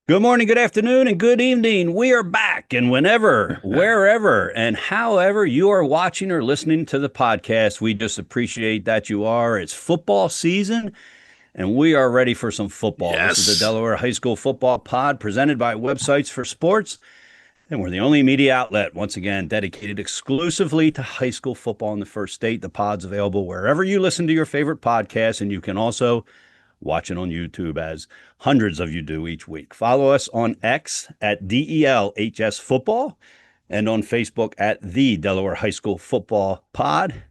Good morning, good afternoon, and good evening. We are back, and whenever, wherever, and however you are watching or listening to the podcast, we just appreciate that you are. It's football season, and we are ready for some football. This is the Yes. Delaware High School Football Pod presented by Websites for Sports, and we're the only media outlet, once again, dedicated exclusively to high school football in the first state. The pod's available wherever you listen to your favorite podcast, and you can also watch it on YouTube as hundreds of you do each week. Follow us on X at DELHS Football and on Facebook at the Delaware High School Football Pod.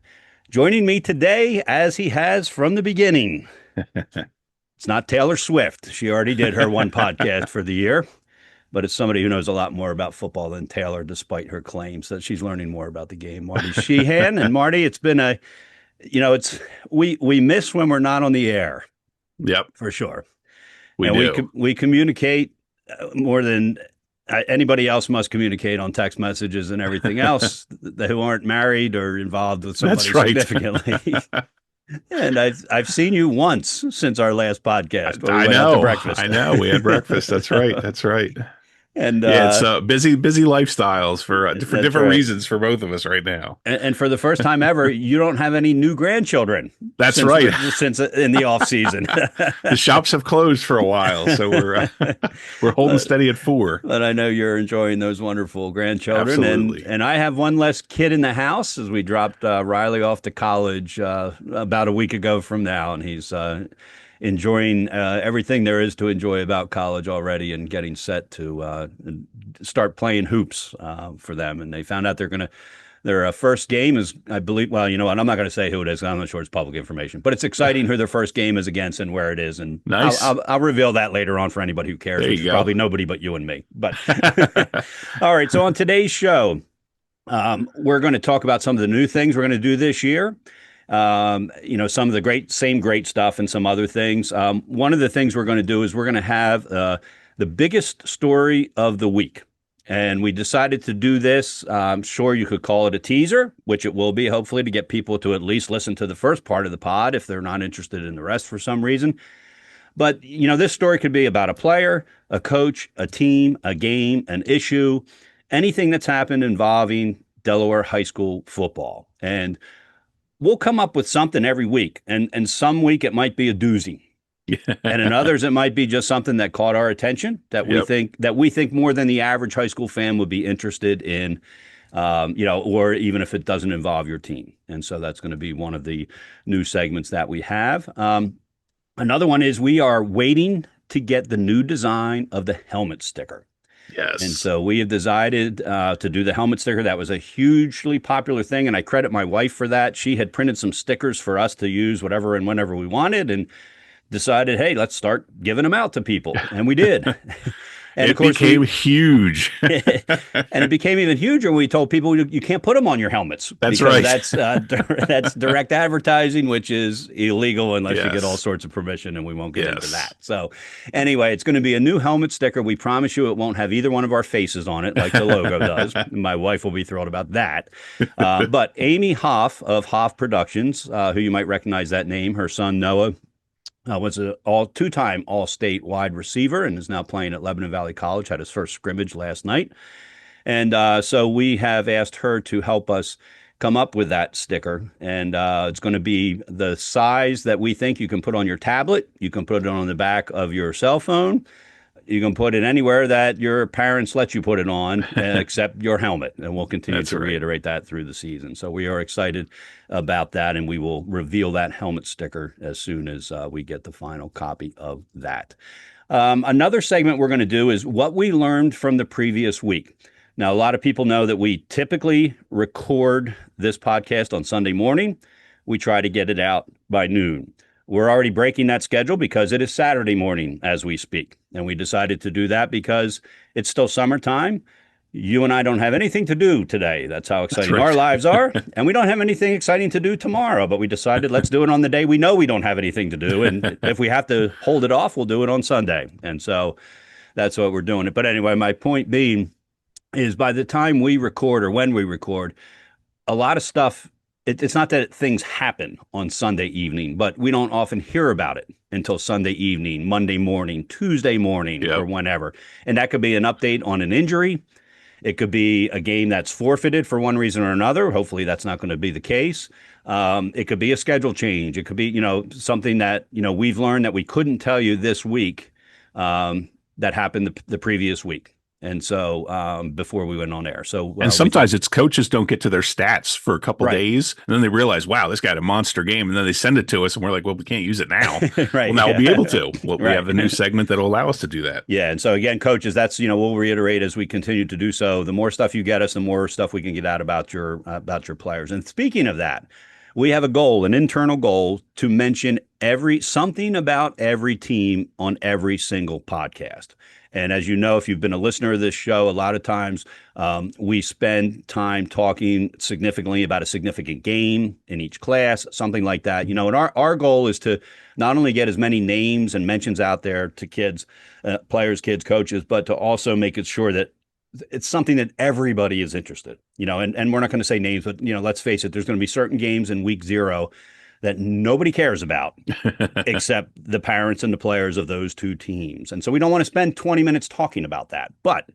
Joining me today, as he has from the beginning, it's not Taylor Swift. She already did her one podcast for the year, but it's somebody who knows a lot more about football than Taylor, despite her claims that she's learning more about the game. Marty Sheehan. And Marty, it's been it's we miss when we're not on the air. Yep. For sure. We And do. we communicate more than anybody else must communicate on text messages and everything else who aren't married or involved with somebody That's right. significantly. And I've seen you once since our last podcast where we I went out to know. breakfast. I know. We had breakfast. That's right. That's right. And Yeah, it's busy lifestyles for that's different right. reasons for both of us right now. And for the first time ever, you don't have any new grandchildren. That's since right. since in the off season. The shops have closed for a while, so we're holding steady at 4. But I know you're enjoying those wonderful grandchildren, Absolutely. and I have one less kid in the house as we dropped Riley off to college about a week ago from now, and he's enjoying everything there is to enjoy about college already, and getting set to start playing hoops for them. And they found out their first game is, I believe, well, you know what? I'm not going to say who it is. I'm not sure it's public information, but it's exciting who their first game is against and where it is. And Nice. I'll reveal that later on for anybody who cares, There which you is go. probably nobody but you and me. But all right. So on today's show, we're going to talk about some of the new things we're going to do this year. Some of the same great stuff and some other things. One of the things we're going to do is we're going to have the biggest story of the week. And we decided to do this. I'm sure you could call it a teaser, which it will be, hopefully, to get people to at least listen to the first part of the pod if they're not interested in the rest for some reason. But, this story could be about a player, a coach, a team, a game, an issue, anything that's happened involving Delaware high school football. And we'll come up with something every week. And some week it might be a doozy. And in others, it might be just something that caught our attention that Yep. we think more than the average high school fan would be interested in, or even if it doesn't involve your team. And so that's going to be one of the new segments that we have. Another one is we are waiting to get the new design of the helmet sticker. And Yes. so we have decided to do the helmet sticker. That was a hugely popular thing, and I credit my wife for that. She had printed some stickers for us to use whatever and whenever we wanted, and decided, hey, let's start giving them out to people. And we did. And It of course, became huge. and it became even huger when we told people you can't put them on your helmets. That's because right. that's direct advertising, which is illegal unless you get all Yes. sorts of permission, and we won't get into Yes. that. So anyway, it's going to be a new helmet sticker. We promise you it won't have either one of our faces on it like the logo does. My wife will be thrilled about that. But Amy Hoff of Hoff Productions, who you might recognize that name, her son Noah was a two-time all-state wide receiver and is now playing at Lebanon Valley College. Had his first scrimmage last night, and so we have asked her to help us come up with that sticker. And it's going to be the size that we think you can put on your tablet. You can put it on the back of your cell phone. You can put it anywhere that your parents let you put it on, except your helmet. And we'll continue That's to right. reiterate that through the season. So we are excited about that, and we will reveal that helmet sticker as soon as we get the final copy of that. Another segment we're going to do is what we learned from the previous week. Now, a lot of people know that we typically record this podcast on Sunday morning. We try to get it out by noon. We're already breaking that schedule because it is Saturday morning as we speak. And we decided to do that because it's still summertime. You and I don't have anything to do today. That's how That's exciting our right. lives are. And we don't have anything exciting to do tomorrow. But we decided let's do it on the day we know we don't have anything to do. And if we have to hold it off, we'll do it on Sunday. And so that's what we're doing. But anyway, my point being is by the time we record or when we record, a lot of stuff it's not that things happen on Sunday evening, but we don't often hear about it until Sunday evening, Monday morning, Tuesday morning, or Yep. whenever. And that could be an update on an injury. It could be a game that's forfeited for one reason or another. Hopefully, that's not going to be the case. It could be a schedule change. It could be, something that, we've learned that we couldn't tell you this week, that happened the previous week. And so before we went on air. So And we sometimes thought, it's coaches don't get to their stats for a couple right, days, and then they realize, wow, this guy had a monster game, and then they send it to us, and we're like, well, we can't use it now. Well, right, now we'll be able yeah, to. Well, we right. have a new segment that will allow us to do that. Yeah, and so again, coaches, that's we'll reiterate as we continue to do so. The more stuff you get us, the more stuff we can get out about your players. And speaking of that, we have a goal, an internal goal, to mention something about every team on every single podcast. And as you know, if you've been a listener of this show, a lot of times we spend time talking significantly about a significant game in each class, something like that. And our goal is to not only get as many names and mentions out there to kids, players, kids, coaches, but to also make it sure that it's something that everybody is interested, and we're not going to say names, but, let's face it, there's going to be certain games in week 0 that nobody cares about except the parents and the players of those two teams. And so we don't want to spend 20 minutes talking about that, but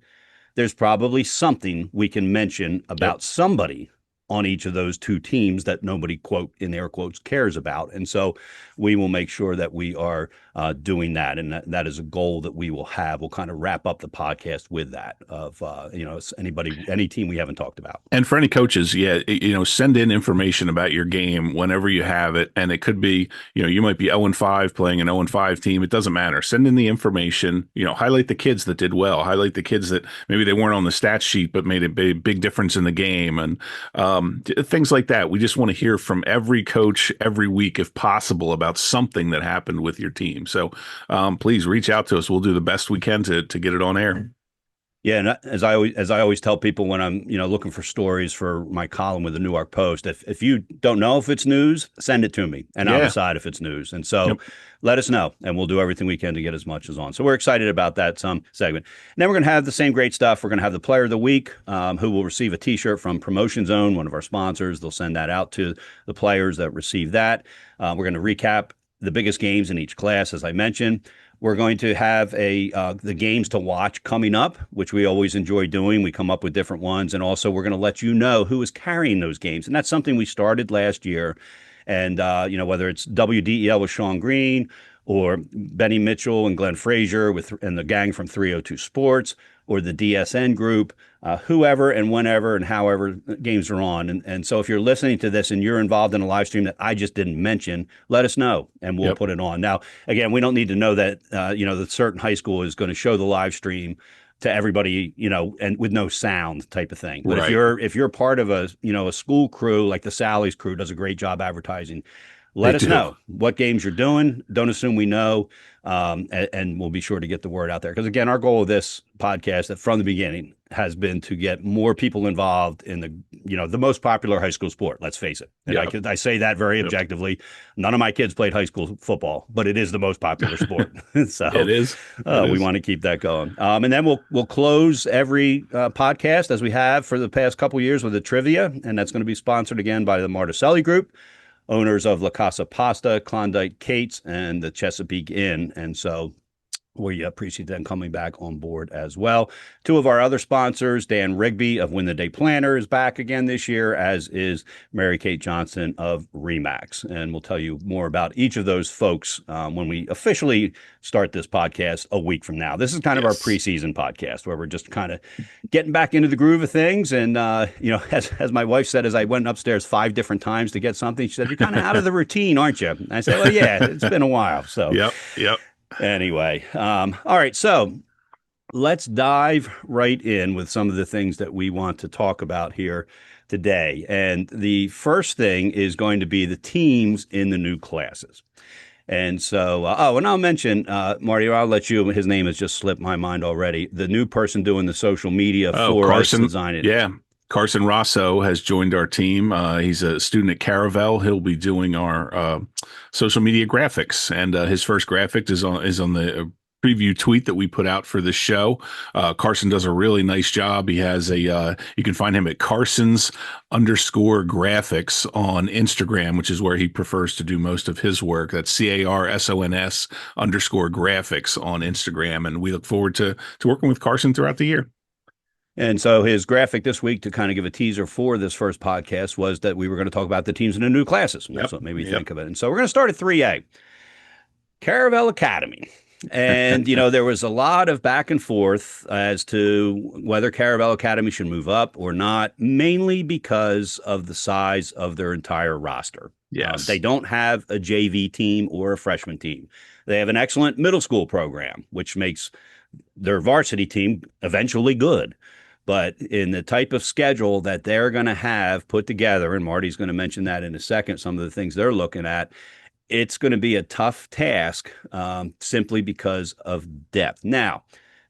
there's probably something we can mention about Yep. somebody on each of those two teams that nobody, quote, in air quotes, cares about. And so we will make sure that we are doing that. And that is a goal that we will have. We'll kind of wrap up the podcast with that of, any team we haven't talked about. And for any coaches, yeah, send in information about your game whenever you have it. And it could be, you might be 0-5 playing an 0-5 team. It doesn't matter. Send in the information, highlight the kids that did well, highlight the kids that maybe they weren't on the stat sheet, but made a big difference in the game, and things like that. We just want to hear from every coach every week, if possible, about something that happened with your team. So please reach out to us. We'll do the best we can to get it on air. Yeah, and as I always tell people when I'm looking for stories for my column with the Newark Post, if you don't know if it's news, send it to me, and I'll Yeah. decide if it's news. And so Yep. let us know, and we'll do everything we can to get as much as on. So we're excited about that segment. And then we're going to have the same great stuff. We're going to have the Player of the Week, who will receive a T-shirt from Promotion Zone, one of our sponsors. They'll send that out to the players that receive that. We're going to recap the biggest games in each class, as I mentioned. We're going to have the games to watch coming up, which we always enjoy doing. We come up with different ones. And also we're going to let you know who is carrying those games. And that's something we started last year. And, whether it's WDEL with Sean Green, or Benny Mitchell and Glenn Frazier and the gang from 302 Sports, or the DSN group, whoever and whenever and however games are on. And so if you're listening to this and you're involved in a live stream that I just didn't mention, let us know and we'll Yep. put it on. Now, again, we don't need to know that, that certain high school is going to show the live stream to everybody, and with no sound type of thing. But Right. if you're part of a school crew, like the Sally's crew does a great job advertising, They let us do. know what games you're doing. Don't assume we know. And we'll be sure to get the word out there. Because again, our goal of this podcast from the beginning has been to get more people involved in the most popular high school sport. Let's face it. And Yep. I say that very objectively. None of my kids played high school football, but it is the most popular sport. So It is. we want to keep that going. And then we'll close every podcast as we have for the past couple years with a trivia, and that's going to be sponsored again by the Marticelli Group, owners of La Casa Pasta, Klondike Kate's, and the Chesapeake Inn. And so we appreciate them coming back on board as well. Two of our other sponsors, Dan Rigby of Win the Day Planner, is back again this year, as is Mary Kate Johnson of Remax. And we'll tell you more about each of those folks when we officially start this podcast a week from now. This is kind of our preseason podcast where we're just kind of getting back into the groove of things. And, as my wife said, as I went upstairs 5 different times to get something, she said, "You're kind of out of the routine, aren't you?" And I said, "Well, yeah, it's been a while." So Yep. anyway, all right. So let's dive right in with some of the things that we want to talk about here today. And the first thing is going to be the teams in the new classes. And so, and I'll mention, Marty, or I'll let you, his name has just slipped my mind already, the new person doing the social media for Carson, us designing. Yeah. Carson Rosso has joined our team. He's a student at Caravel. He'll be doing our social media graphics, and his first graphic is on the preview tweet that we put out for the show. Carson does a really nice job. He has you can find him at Carson's underscore graphics on Instagram, which is where he prefers to do most of his work. That's CARSONS underscore graphics on Instagram. And we look forward to working with Carson throughout the year. And so his graphic this week, to kind of give a teaser for this first podcast, was that we were going to talk about the teams in the new classes. That's what made me think of it. And so we're going to start at 3A, Caravel Academy. And, there was a lot of back and forth as to whether Caravel Academy should move up or not, mainly because of the size of their entire roster. Yes. They don't have a JV team or a freshman team. They have an excellent middle school program, which makes their varsity team eventually good. But in the type of schedule that they're going to have put together, and Marty's going to mention that in a second, some of the things they're looking at, it's going to be a tough task simply because of depth. Now,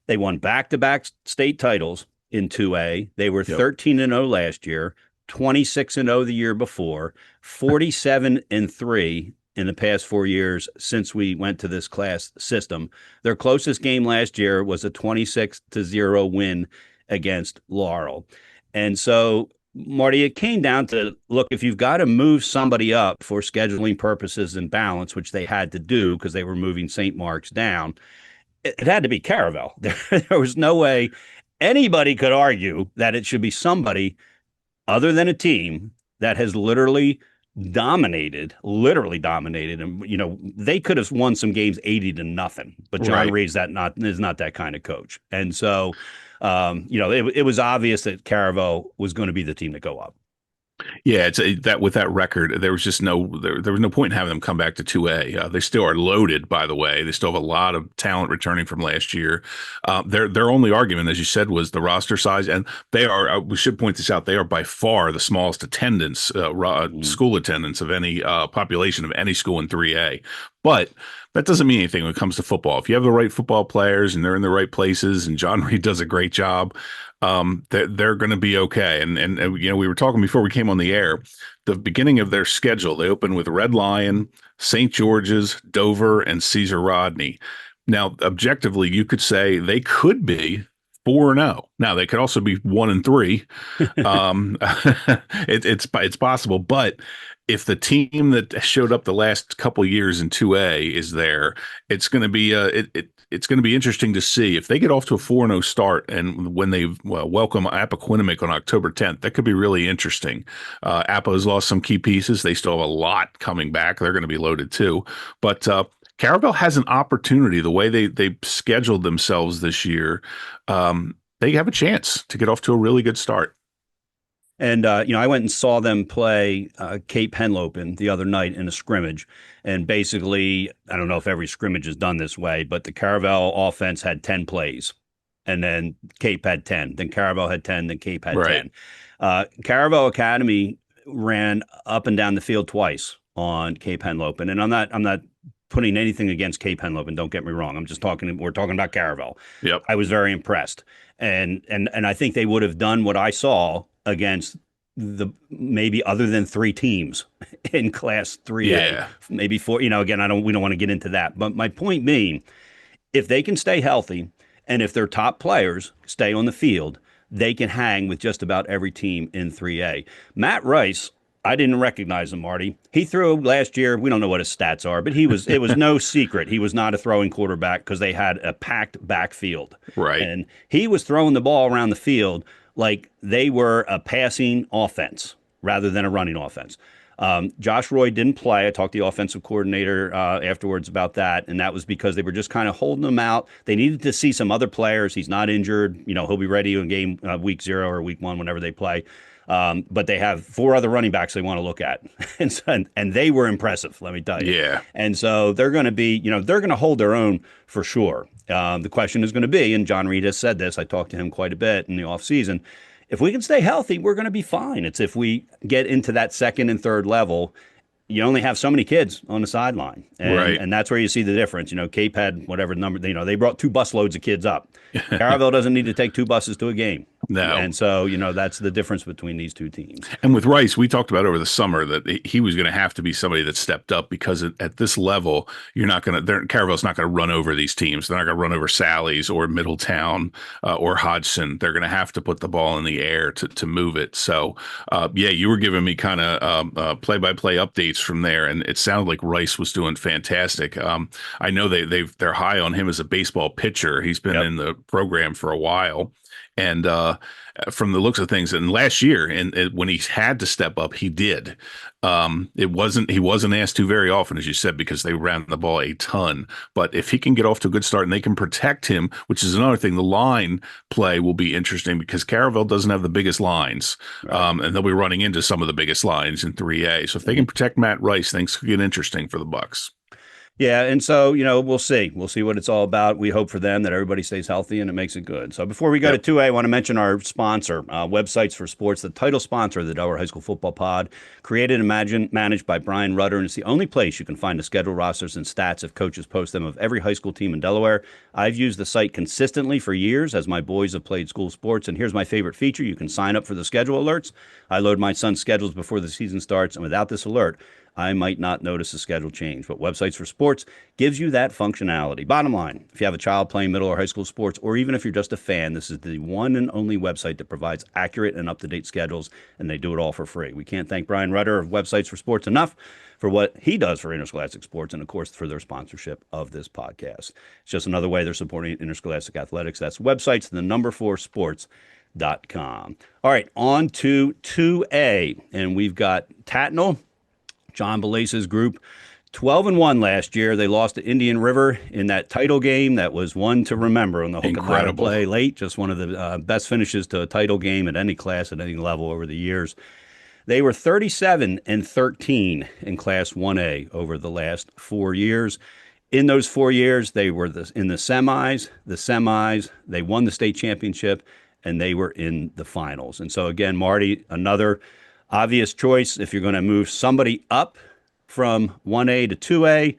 they won back-to-back state titles in 2A. They were 13-0 last year, 26-0 the year before, 47-3 in the past 4 years since we went to this class system. Their closest game last year was a 26-0 win against Laurel. And so, Marty, it came down to, look, if you've got to move somebody up for scheduling purposes and balance, which they had to do because they were moving St. Mark's down, it had to be Caravel. There was no way anybody could argue that it should be somebody other than a team that has literally dominated. And, they could have won some games 80-0, but John Reed's is not that kind of coach. And so, it was obvious that Caravel was going to be the team to go up. Yeah, it's that with that record, there was just there was no point in having them come back to 2A. They still are loaded, by the way. They still have a lot of talent returning from last year. Their only argument, as you said, was the roster size, and they are. We should point this out. They are by far the smallest attendance, school attendance of any population of any school in 3A. But that doesn't mean anything when it comes to football. If you have the right football players and they're in the right places, and John Reed does a great job, they're going to be okay. And we were talking before we came on the air. The beginning of their schedule, they open with Red Lion, St. George's, Dover, and Caesar Rodney. Now, objectively, you could say they could be 4-0. Now, they could also be 1-3. It's possible, but if the team that showed up the last couple of years in 2A is there, it's going to be it's going to be interesting to see if they get off to a 4-0 start, and when they welcome Appoquinimink on October 10th, that could be really interesting. Appa has lost some key pieces. They still have a lot coming back. They're going to be loaded too, but Caravel has an opportunity. The way they scheduled themselves this year, they have a chance to get off to a really good start. And, I went and saw them play Cape Henlopen the other night in a scrimmage. And basically, I don't know if every scrimmage is done this way, but the Caravel offense had 10 plays. And then Cape had 10. Then Caravel had 10. Then Cape had 10. Caravel Academy ran up and down the field twice on Cape Henlopen. And I'm not putting anything against Cape Henlopen. Don't get me wrong. We're talking about Caravel. Yep. I was very impressed. And I think they would have done what I saw against the maybe other than 3 teams in class 3A, maybe 4, again, we don't want to get into that, but my point being, if they can stay healthy and if their top players stay on the field, they can hang with just about every team in 3A. Matt Rice, I didn't recognize him, Marty. He threw last year. We don't know what his stats are, but it was no secret. He was not a throwing quarterback because they had a packed backfield. Right. And he was throwing the ball around the field like they were a passing offense rather than a running offense. Josh Roy didn't play. I talked to the offensive coordinator afterwards about that, and that was because they were just kind of holding him out. They needed to see some other players. He's not injured. He'll be ready in game week 0 or week 1 whenever they play. But they have 4 other running backs they want to look at, and they were impressive, let me tell you. Yeah. And so they're going to be, they're going to hold their own for sure. The question is going to be, and John Reed has said this, I talked to him quite a bit in the offseason, if we can stay healthy, we're going to be fine. It's if we get into that second and third level, you only have so many kids on the sideline. And that's where you see the difference. Cape had whatever number, they brought 2 busloads of kids up. Caravel doesn't need to take 2 buses to a game. No. And so, that's the difference between these two teams. And with Rice, we talked about over the summer that he was going to have to be somebody that stepped up because at this level, you're not going to, Caravel's not going to run over these teams. They're not going to run over Sally's or Middletown or Hodgson. They're going to have to put the ball in the air to move it. So, yeah, you were giving me kind of play-by-play updates from there, and it sounded like Rice was doing fantastic. I know they're high on him as a baseball pitcher. He's been Yep. in the program for a while. And from the looks of things, and last year, and when he had to step up, he did. He wasn't asked to very often, as you said, because they ran the ball a ton. But if he can get off to a good start and they can protect him, which is another thing, the line play will be interesting because Caravel doesn't have the biggest lines, Right. and they'll be running into some of the biggest lines in 3A. So if they can protect Matt Rice, things could get interesting for the Bucks. Yeah, and so, we'll see. We'll see what it's all about. We hope for them that everybody stays healthy and it makes it good. So before we go to Yep. 2A, I want to mention our sponsor, Websites for Sports, the title sponsor of the Delaware High School Football Pod, created and managed by Brian Rutter, and it's the only place you can find the schedule rosters and stats if coaches post them of every high school team in Delaware. I've used the site consistently for years as my boys have played school sports, and here's my favorite feature. You can sign up for the schedule alerts. I load my son's schedules before the season starts, and without this alert, I might not notice a schedule change, but Websites for Sports gives you that functionality. Bottom line, if you have a child playing middle or high school sports, or even if you're just a fan, this is the one and only website that provides accurate and up-to-date schedules, and they do it all for free. We can't thank Brian Rutter of Websites for Sports enough for what he does for interscholastic sports and, of course, for their sponsorship of this podcast. It's just another way they're supporting interscholastic athletics. That's websites, the number 4 sports.com. All right, on to 2A, and we've got Tatnall, John Belace's group, 12-1 last year. They lost to Indian River in that title game. That was one to remember on the hook and ladder Incredible. play late. Just one of the best finishes to a title game at any class at any level over the years. They were 37-13 in Class 1A over the last 4 years. In those 4 years, they were in the semis. They won the state championship, and they were in the finals. And so again, Marty, another obvious choice if you're going to move somebody up from 1A to 2A,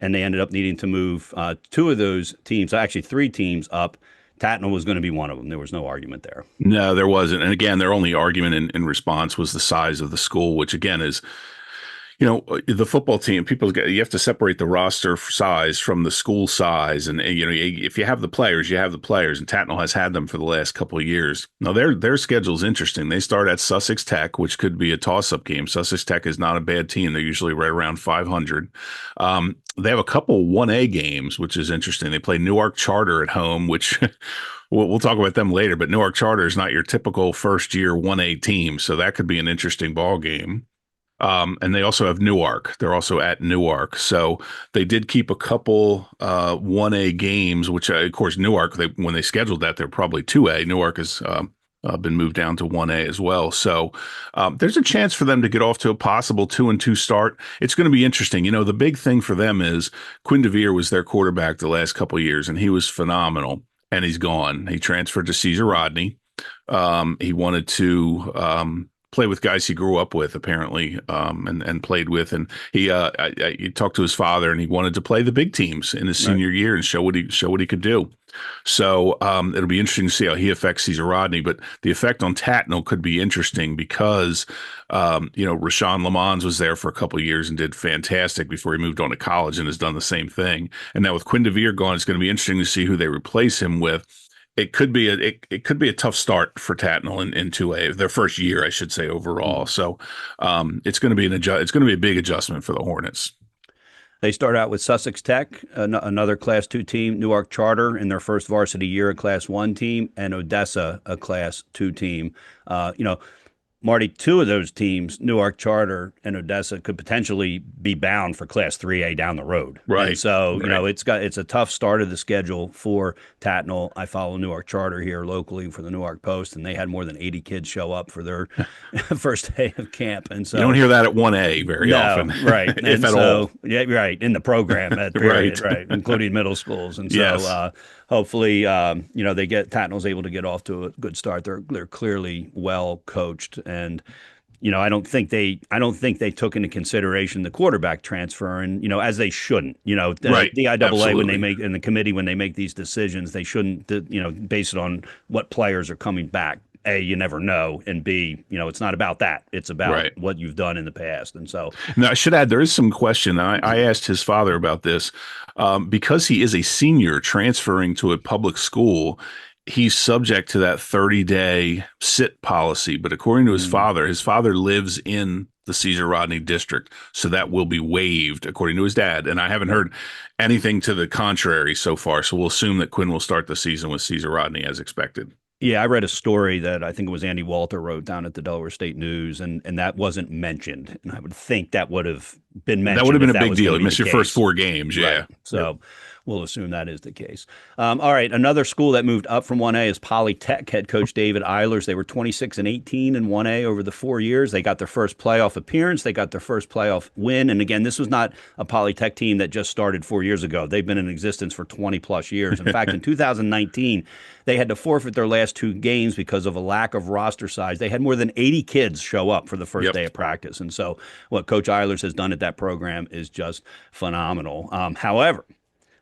and they ended up needing to move two of those teams, actually 3 teams up. Tatnall was going to be one of them. There was no argument there. No, there wasn't. And again, their only argument in response was the size of the school, which again is, the football team, you have to separate the roster size from the school size. And, if you have the players, you have the players. And Tatnall has had them for the last couple of years. Now, their schedule is interesting. They start at Sussex Tech, which could be a toss-up game. Sussex Tech is not a bad team. They're usually right around 500. They have a couple 1A games, which is interesting. They play Newark Charter at home, which we'll talk about them later. But Newark Charter is not your typical first-year 1A team. So that could be an interesting ball game. And they also have Newark. They're also at Newark. So they did keep a couple 1A games, which, of course, Newark, when they scheduled that, they're probably 2A. Newark has been moved down to 1A as well. So there's a chance for them to get off to a possible 2-2 start. It's going to be interesting. The big thing for them is Quinn DeVere was their quarterback the last couple of years, and he was phenomenal, and he's gone. He transferred to Caesar Rodney. He wanted to play with guys he grew up with, apparently, and played with. And he talked to his father, and he wanted to play the big teams in his senior year and show what he could do. So it'll be interesting to see how he affects Caesar Rodney. But the effect on Tatnall could be interesting because, Rashawn Lamons was there for a couple of years and did fantastic before he moved on to college and has done the same thing. And now with Quinn DeVere gone, it's going to be interesting to see who they replace him with. It could be a tough start for Tatnall in 2A, their first year, I should say, overall. So it's going to be it's going to be a big adjustment for the Hornets. They start out with Sussex Tech, another Class 2 team, Newark Charter in their first varsity year, a Class 1 team, and Odessa, a Class 2 team. Marty, 2 of those teams, Newark Charter and Odessa, could potentially be bound for Class 3A down the road. Right. And so, it's a tough start of the schedule for Tatnall. I follow Newark Charter here locally for the Newark Post, and they had more than 80 kids show up for their first day of camp. And so you don't hear that at 1A very often. Right. if at all. Yeah, right. In the program at period, right, including middle schools. And so Yes. hopefully, they get Tatnall's able to get off to a good start. They're clearly well coached, and I don't think they took into consideration the quarterback transfer, and as they shouldn't. Right. The IAA Absolutely. when they make and the committee when they make these decisions, they shouldn't based on what players are coming back A, you never know, and B, it's not about that. It's about Right. what you've done in the past. And so, Now, I should add, there is some question. I asked his father about this. Because he is a senior transferring to a public school, he's subject to that 30-day sit policy. But according to mm, his father lives in the Caesar Rodney district. So that will be waived, according to his dad. And I haven't yep. heard anything to the contrary so far. So we'll assume that Quinn will start the season with Caesar Rodney as expected. Yeah, I read a story that I think it was Andy Walter wrote down at the Delaware State News, and that wasn't mentioned. And I would think that would have been That would have mentioned been if a that big was going deal. to You be the missed your first case. 4 games. Right. Yeah. Yep. So we'll assume that is the case. All right. Another school that moved up from 1A is Polytech. Head coach David Eilers. They were 26-18 in 1A over the 4 years. They got their first playoff appearance. They got their first playoff win. And again, this was not a Polytech team that just started 4 years ago. They've been in existence for 20 plus years. In fact, in 2019, they had to forfeit their last 2 games because of a lack of roster size. They had more than 80 kids show up for the first Yep. day of practice. And so what Coach Eilers has done at that program is just phenomenal. However,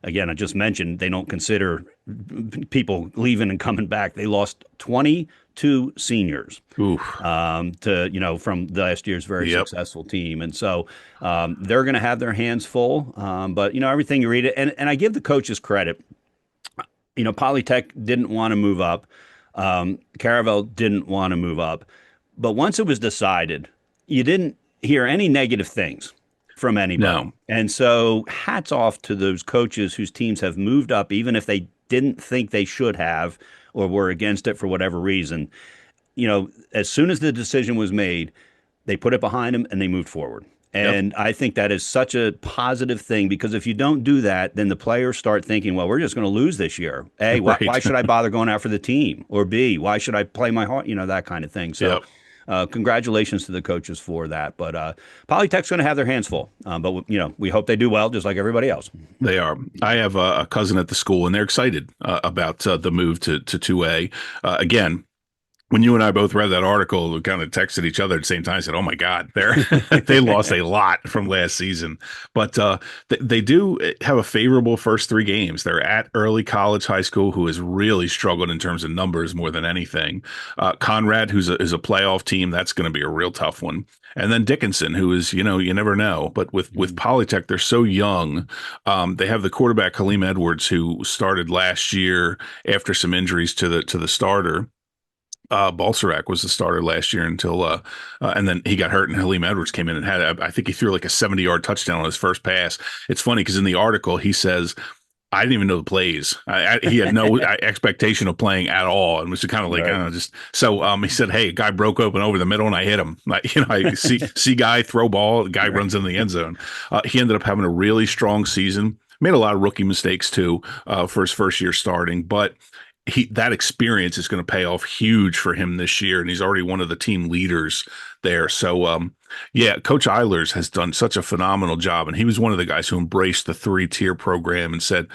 again, I just mentioned they don't consider people leaving and coming back. They lost 22 seniors Oof. from last year's very Yep. successful team, and so they're going to have their hands full. But everything you read it, and I give the coaches credit. Polytech didn't want to move up. Caravel didn't want to move up. But once it was decided, you didn't hear any negative things from anybody. No. And so hats off to those coaches whose teams have moved up, even if they didn't think they should have or were against it for whatever reason. As soon as the decision was made, they put it behind them and they moved forward. Yep. And I think that is such a positive thing because if you don't do that, then the players start thinking, well, we're just going to lose this year. A, Right. why should I bother going out for the team? Or B, why should I play my heart? That kind of thing. So, Yep. congratulations to the coaches for that. But Polytech's going to have their hands full. But we hope they do well, just like everybody else. They are. I have a cousin at the school, and they're excited about the move to 2A. Again, when you and I both read that article, we kind of texted each other at the same time. Said, "Oh my God, they lost a lot from last season." But they do have a favorable first 3 games. They're at Early College High School, who has really struggled in terms of numbers more than anything. Conrad, is a playoff team, that's going to be a real tough one. And then Dickinson, who is, you never know. But with Polytech, they're so young. They have the quarterback Halim Edwards, who started last year after some injuries to the starter. Balsarac was the starter last year and then he got hurt and Halim Edwards came in and I think he threw like a 70-yard touchdown on his first pass. It's funny because in the article he says, I didn't even know the plays. He had no expectation of playing at all, and was kind of like, Right. I don't know, just so. He said, "Hey, a guy broke open over the middle, and I hit him. I see guy throw ball, the guy runs in the end zone." He ended up having a really strong season. Made a lot of rookie mistakes too for his first year starting, but that experience is going to pay off huge for him this year, and he's already one of the team leaders there. So, yeah, Coach Eilers has done such a phenomenal job, and he was one of the guys who embraced the 3-tier program and said,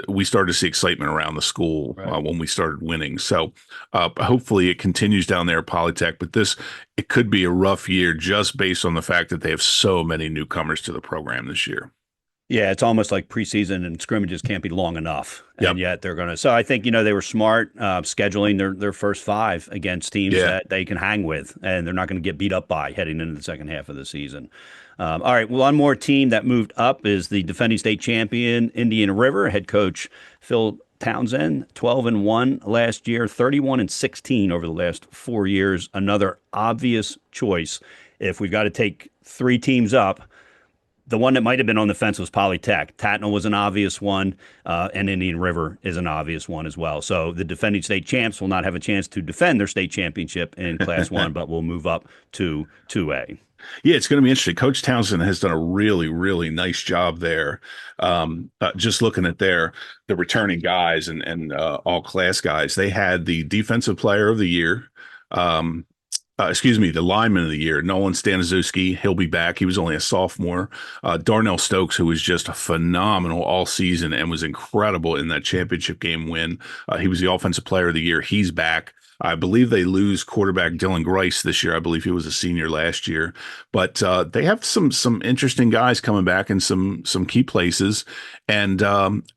we started to see excitement around the school Right. when we started winning. So, hopefully, it continues down there at Polytech. But it could be a rough year just based on the fact that they have so many newcomers to the program this year. Yeah, it's almost like preseason and scrimmages can't be long enough, Yep. and yet they're going to. So I think they were smart scheduling their first 5 against teams Yeah. that they can hang with, and they're not going to get beat up by heading into the second half of the season. All right, one more team that moved up is the defending state champion Indian River. Head coach Phil Townsend, 12-1 last year, 31-16 over the last 4 years. Another obvious choice. If we've got to take 3 teams up. The one that might have been on the fence was Polytech. Tatnall was an obvious one, and Indian River is an obvious one as well. So the defending state champs will not have a chance to defend their state championship in Class 1, but will move up to 2A. Yeah, it's going to be interesting. Coach Townsend has done a really, really nice job there. Just looking at the returning guys and all class guys, they had the defensive player of the year. The lineman of the year, Nolan Staniszewski. He'll be back. He was only a sophomore. Darnell Stokes, who was just phenomenal all season and was incredible in that championship game win. He was the offensive player of the year. He's back. I believe they lose quarterback Dylan Grice this year. I believe he was a senior last year, but they have some interesting guys coming back in some key places. And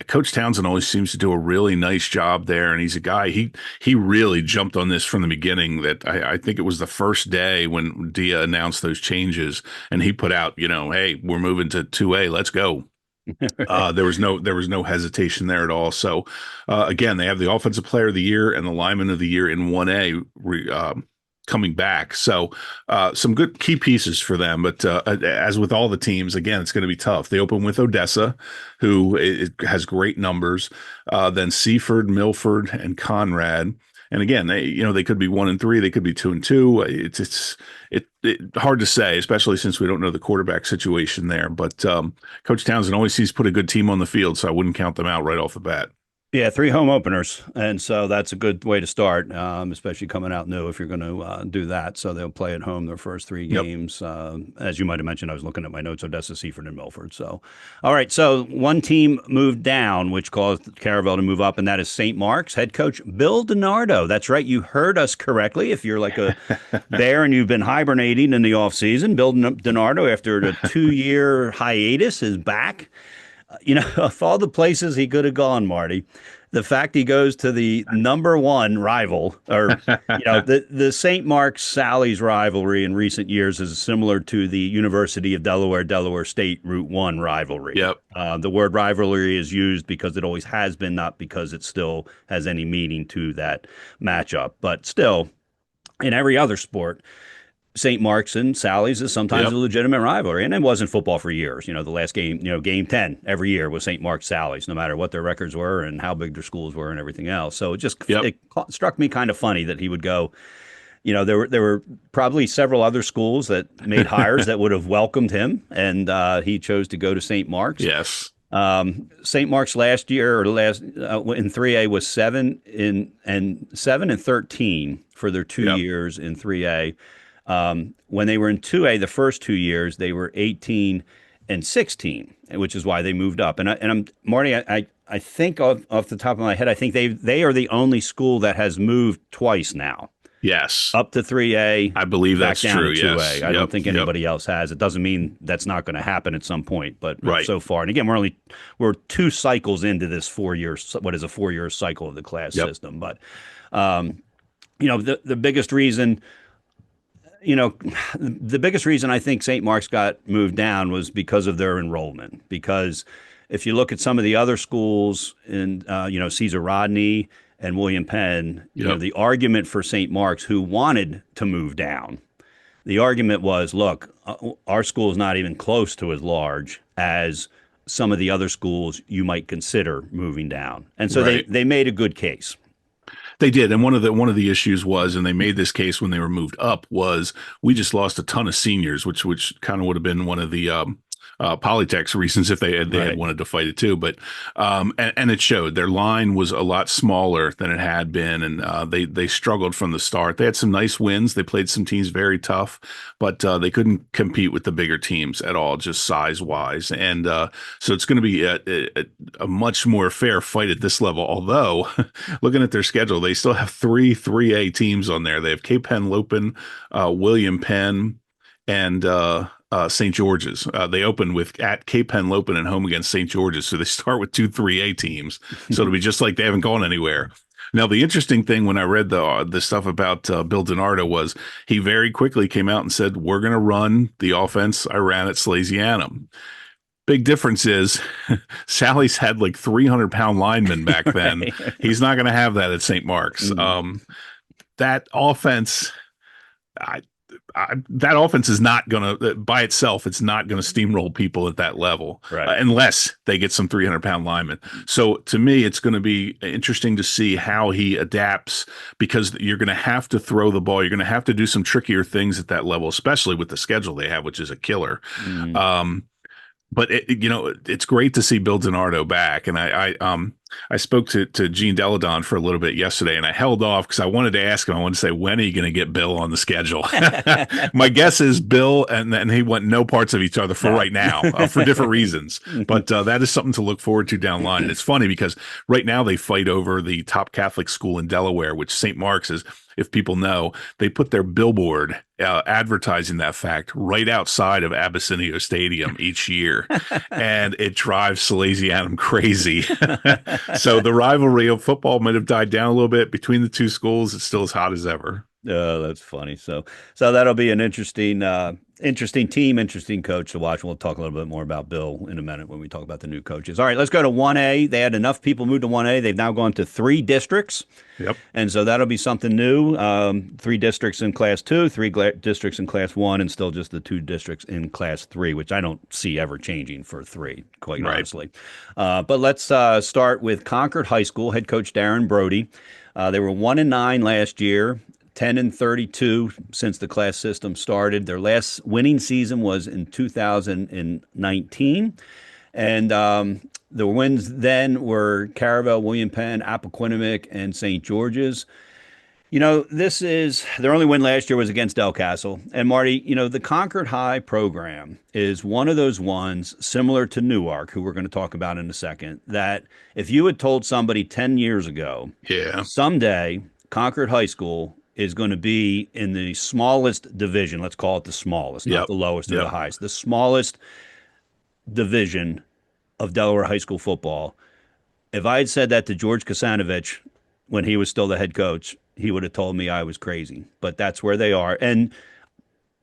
Coach Townsend always seems to do a really nice job there. And he's a guy he really jumped on this from the beginning. That I think it was the first day when Dia announced those changes, and he put out, hey, we're moving to 2A, let's go. There was no hesitation there at all. So again, they have the offensive player of the year and the lineman of the year in 1A coming back. So some good key pieces for them. But as with all the teams, again, it's going to be tough. They open with Odessa, who has great numbers. Then Seaford, Milford, and Conrad. And again, they could be 1-3, they could be 2-2. It's hard to say, especially since we don't know the quarterback situation there. But Coach Townsend always sees put a good team on the field, so I wouldn't count them out right off the bat. Yeah, 3 home openers, and so that's a good way to start, especially coming out new if you're going to do that. So they'll play at home their first 3 Yep. games. As you might have mentioned, I was looking at my notes: Odessa, Seaford, and Milford. So, all right. So one team moved down, which caused Caravel to move up, and that is St. Mark's head coach Bill DiNardo. That's right. You heard us correctly. If you're like a bear and you've been hibernating in the off season, Bill DiNardo, after the 2-year hiatus, is back. Of all the places he could have gone, Marty, the fact he goes to the number one rival, or the St. Mark's Sally's rivalry in recent years is similar to the University of Delaware State Route One rivalry. Yep. The word rivalry is used because it always has been, not because it still has any meaning to that matchup. But still, in every other sport, St. Mark's and Sally's is sometimes Yep. a legitimate rivalry, and it wasn't football for years. The last game, game 10 every year was St. Mark's Sally's, no matter what their records were and how big their schools were and everything else. So Yep. it struck me kind of funny that he would go. There were probably several other schools that made hires that would have welcomed him, and he chose to go to St. Mark's. Yes. St. Mark's last year or last in 3A was 7-13 for their 2 Yep. years in 3A. When they were in 2A, the first 2 years, they were 18-16, which is why they moved up. And I'm Marty. I think off the top of my head, I think they are the only school that has moved twice now. Yes. Up to 3A, I believe back that's down true. to 2A. Yes. I don't Yep. think Yep. anybody else has. It doesn't mean that's not going to happen at some point, but Right. so far, and again, we're 2 cycles into this 4-year, what is a 4-year cycle of the class Yep. system. But the biggest reason. The biggest reason I think St. Mark's got moved down was because of their enrollment. Because if you look at some of the other schools in, Caesar Rodney and William Penn, Yep. the argument for St. Mark's, who wanted to move down, the argument was, look, our school is not even close to as large as some of the other schools you might consider moving down. And so Right. they made a good case. They did, and one of the issues was, and they made this case when they were moved up, was we just lost a ton of seniors, which kind of would have been one of the Polytech's reasons if they had Right. wanted to fight it too. But and it showed their line was a lot smaller than it had been, and they struggled from the start. They had some nice wins. They played some teams very tough, but they couldn't compete with the bigger teams at all, just size wise. And so it's going to be a much more fair fight at this level. Although looking at their schedule, they still have 3A teams on there. They have Cape Henlopen, William Penn, and St. George's. They open with at Cape Henlopen and home against St. George's. So they start with 2 3A teams. So it'll be just like they haven't gone anywhere. Now, the interesting thing when I read the stuff about Bill DiNardo was he very quickly came out and said, we're going to run the offense I ran at Salesianum. Big difference is Sally's had like 300-pound linemen back then. Right. He's not going to have that at St. Mark's. That offense, that offense is not going to, by itself, it's not going to steamroll people at that level, Right. unless they get some 300-pound linemen. So to me, it's going to be interesting to see how he adapts, because you're going to have to throw the ball. You're going to have to do some trickier things at that level, especially with the schedule they have, which is a killer. Mm. But it's great to see Bill DiNardo back, and I spoke to Gene Deladon for a little bit yesterday, and I held off because I wanted to ask him. I wanted to say, when are you going to get Bill on the schedule? My guess is Bill, and then he want no parts of each other for No. right now, for different reasons. But that is something to look forward to down the line. And it's funny because right now they fight over the top Catholic school in Delaware, which St. Mark's is. If people know, they put their billboard advertising that fact right outside of Abyssinia Stadium each year, and it drives Salesianum crazy. So the rivalry of football might have died down a little bit between the two schools. It's still as hot as ever. Oh, that's funny. So that'll be an interesting team, interesting coach to watch. We'll talk a little bit more about Bill in a minute when we talk about the new coaches. All right, let's go to 1A. They had enough people move to 1A. They've now gone to 3 districts. Yep. And so that'll be something new. 3 districts in Class 2, districts in Class 1, and still just the 2 districts in Class 3, which I don't see ever changing for 3, quite Right. honestly. But let's start with Concord High School, head coach Darren Brody. They were 1-9 last year. 10-32 since the class system started. Their last winning season was in 2019. And the wins then were Caravel, William Penn, Appoquinimink, and St. George's. Their only win last year was against Del Castle. And Marty, the Concord High program is one of those ones similar to Newark, who we're going to talk about in a second, that if you had told somebody 10 years ago, Yeah. someday Concord High School is going to be in the smallest division. Let's call it the smallest, not Yep. the lowest or Yep. the highest, the smallest division of Delaware high school football. If I had said that to George Kasanovich when he was still the head coach, he would have told me I was crazy. But that's where they are. And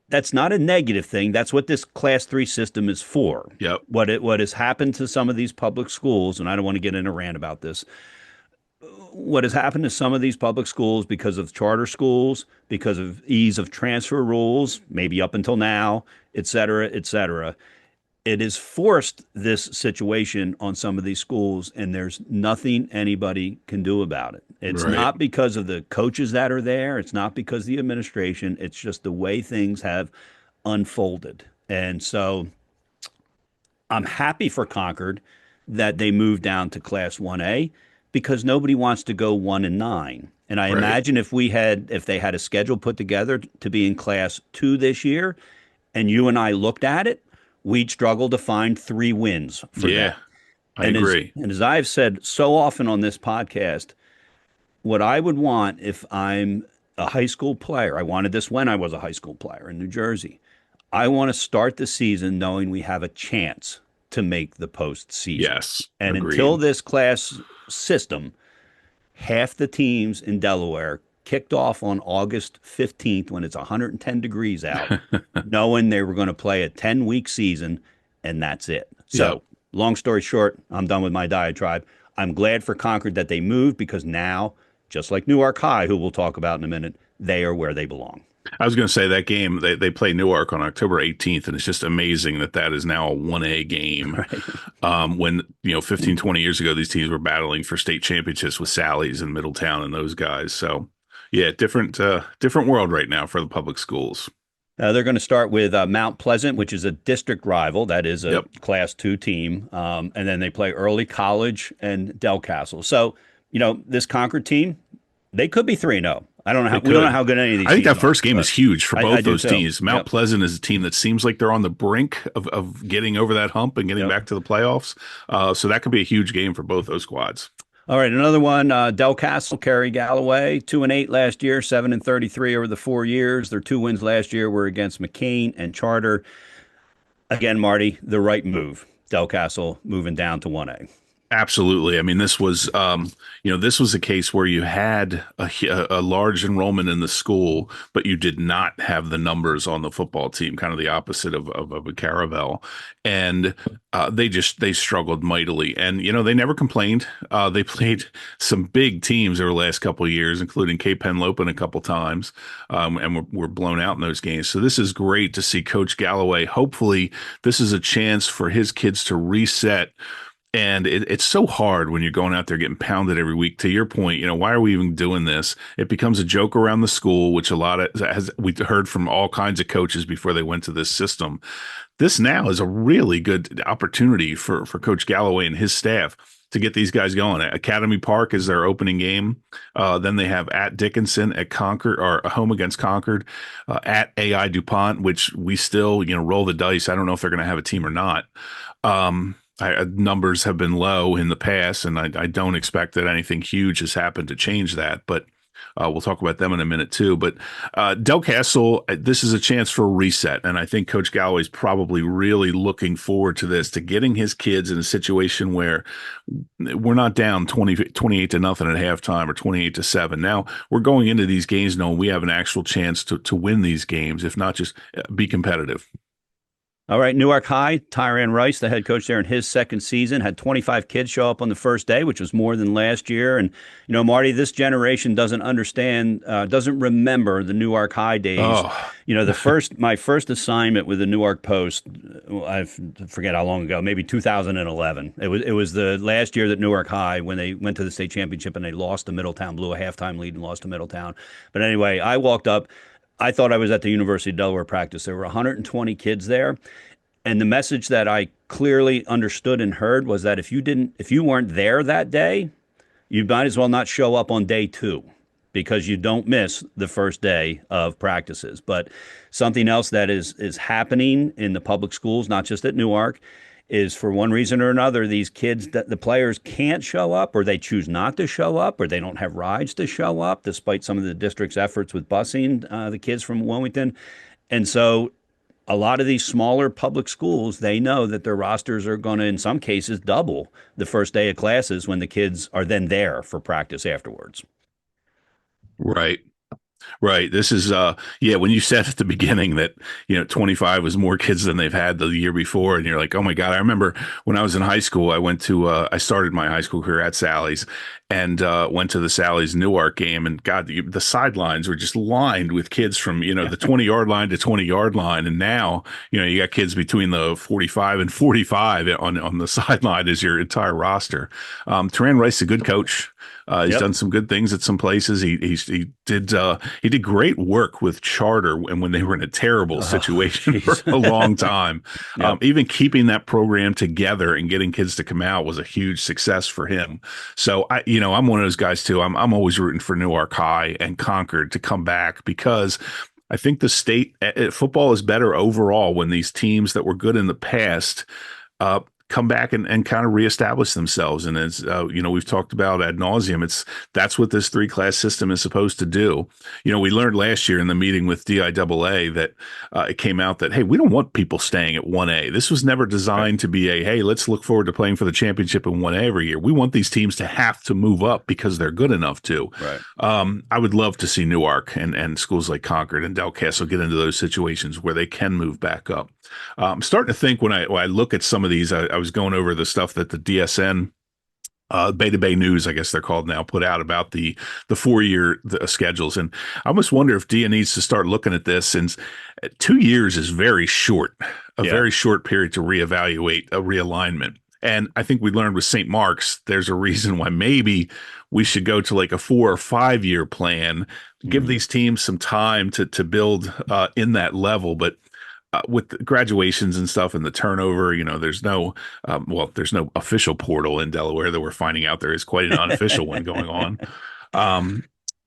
that's not a negative thing. That's what this Class 3 system is for. Yep. What has happened to some of these public schools, and I don't want to get in a rant about this, what has happened to some of these public schools because of charter schools, because of ease of transfer rules, maybe up until now, et cetera, et cetera, it has forced this situation on some of these schools, and there's nothing anybody can do about it. It's Right. not because of the coaches that are there. It's not because of the administration. It's just the way things have unfolded. And so I'm happy for Concord that they moved down to Class 1A because nobody wants to go 1-9. And I Right. imagine if they had a schedule put together to be in Class 2 this year, and you and I looked at it, we'd struggle to find 3 wins for Yeah. that. I agree. As I've said so often on this podcast, what I would want if I'm a high school player, I wanted this when I was a high school player in New Jersey. I want to start the season knowing we have a chance to make the postseason. Yes. And Agreed. until this class system, half the teams in Delaware kicked off on August 15th when it's 110 degrees out, knowing they were going to play a 10-week season, and that's it. So, Yep. long story short, I'm done with my diatribe. I'm glad for Concord that they moved because now, just like Newark High, who we'll talk about in a minute, they are where they belong. I was going to say that game, they play Newark on October 18th, and it's just amazing that is now a 1A game. Right. When, 15, 20 years ago, these teams were battling for state championships with Sally's and Middletown and those guys. So, yeah, different world right now for the public schools. They're going to start with Mount Pleasant, which is a district rival. That is a Yep. Class 2 team. And then they play Early College and Del Castle. So, this Concord team, they could be 3-0. I don't know how. We don't know how good any of these. I think teams that first are, game but is huge for I both do those too. teams. Mount Yep. Pleasant is a team that seems like they're on the brink of getting over that hump and getting Yep. back to the playoffs. So that could be a huge game for both those squads. All right, another one. Del Castle, Kerry Galloway, 2-8 last year, 7-33 over the 4 years. Their 2 wins last year were against McCain and Charter. Again, Marty, the right move. Del Castle moving down to 1A. Absolutely. I mean, this was a case where you had a large enrollment in the school, but you did not have the numbers on the football team, kind of the opposite of a Caravel. And they struggled mightily. And, they never complained. They played some big teams over the last couple of years, including Cape Henlopen a couple times, and were blown out in those games. So this is great to see Coach Galloway. Hopefully, this is a chance for his kids to reset. And it's so hard when you're going out there getting pounded every week. To your point, why are we even doing this? It becomes a joke around the school, which we heard from all kinds of coaches before they went to this system. This now is a really good opportunity for Coach Galloway and his staff to get these guys going. Academy Park is their opening game. Then they have at Dickinson, at Concord, or home against Concord, at AI DuPont, which we still, roll the dice. I don't know if they're going to have a team or not. Numbers have been low in the past, and I don't expect that anything huge has happened to change that. But we'll talk about them in a minute too. But Del Castle, this is a chance for a reset, and I think Coach Galloway's probably really looking forward to this, to getting his kids in a situation where we're not down 28 to nothing at halftime or 28-7. Now we're going into these games knowing we have an actual chance to win these games, if not just be competitive. All right, Newark High, Tyran Rice, the head coach there in his second season, had 25 kids show up on the first day, which was more than last year. And, Marty, this generation doesn't understand, doesn't remember the Newark High days. Oh, My first assignment with the Newark Post, I forget how long ago, maybe 2011. It was the last year that Newark High, when they went to the state championship and they lost to Middletown, blew a halftime lead and lost to Middletown. But anyway, I walked up. I thought I was at the University of Delaware practice. There were 120 kids there. And the message that I clearly understood and heard was that if you weren't there that day, you might as well not show up on day two, because you don't miss the first day of practices. But something else that is happening in the public schools, not just at Newark, is for one reason or another, these kids, the players can't show up, or they choose not to show up, or they don't have rides to show up, despite some of the district's efforts with busing the kids from Wilmington. And so a lot of these smaller public schools, they know that their rosters are going to, in some cases, double the first day of classes when the kids are then there for practice afterwards. right. Right. This is when you said at the beginning that 25 was more kids than they've had the year before, and you're like, oh my God. I remember when I was in high school, I started my high school career at Sally's, and went to the Sally's Newark game, and God, the sidelines were just lined with kids from the 20-yard line to 20-yard line, and now you got kids between the 45 and 45 on the sideline as your entire roster. Taran Rice is a good coach. He's done some good things at some places. He did great work with charter, and when they were in a terrible situation for a long time. Even keeping that program together and getting kids to come out was a huge success for him. So I'm one of those guys too. I'm always rooting for Newark High and Concord to come back, because I think the state football is better overall when these teams that were good in the past come back and kind of reestablish themselves. And as we've talked about ad nauseum, that's what this 3-class system is supposed to do. We learned last year in the meeting with DIAA that it came out that, hey, we don't want people staying at 1A. This was never designed to be hey, let's look forward to playing for the championship in 1A every year. We want these teams to have to move up because they're good enough to. Right. I would love to see Newark and schools like Concord and Del Castle get into those situations where they can move back up. I'm starting to think when I look at some of these, I was going over the stuff that the DSN, Beta Bay News, I guess they're called now, put out about the 4-year schedules. And I almost wonder if DIA needs to start looking at this, since 2 years is very short, very short period to reevaluate a realignment. And I think we learned with St. Mark's, there's a reason why maybe we should go to like a 4 or 5 year plan, give these teams some time to build in that level. But with the graduations and stuff and the turnover, there's no official portal in Delaware, that we're finding out there is quite an unofficial one going on.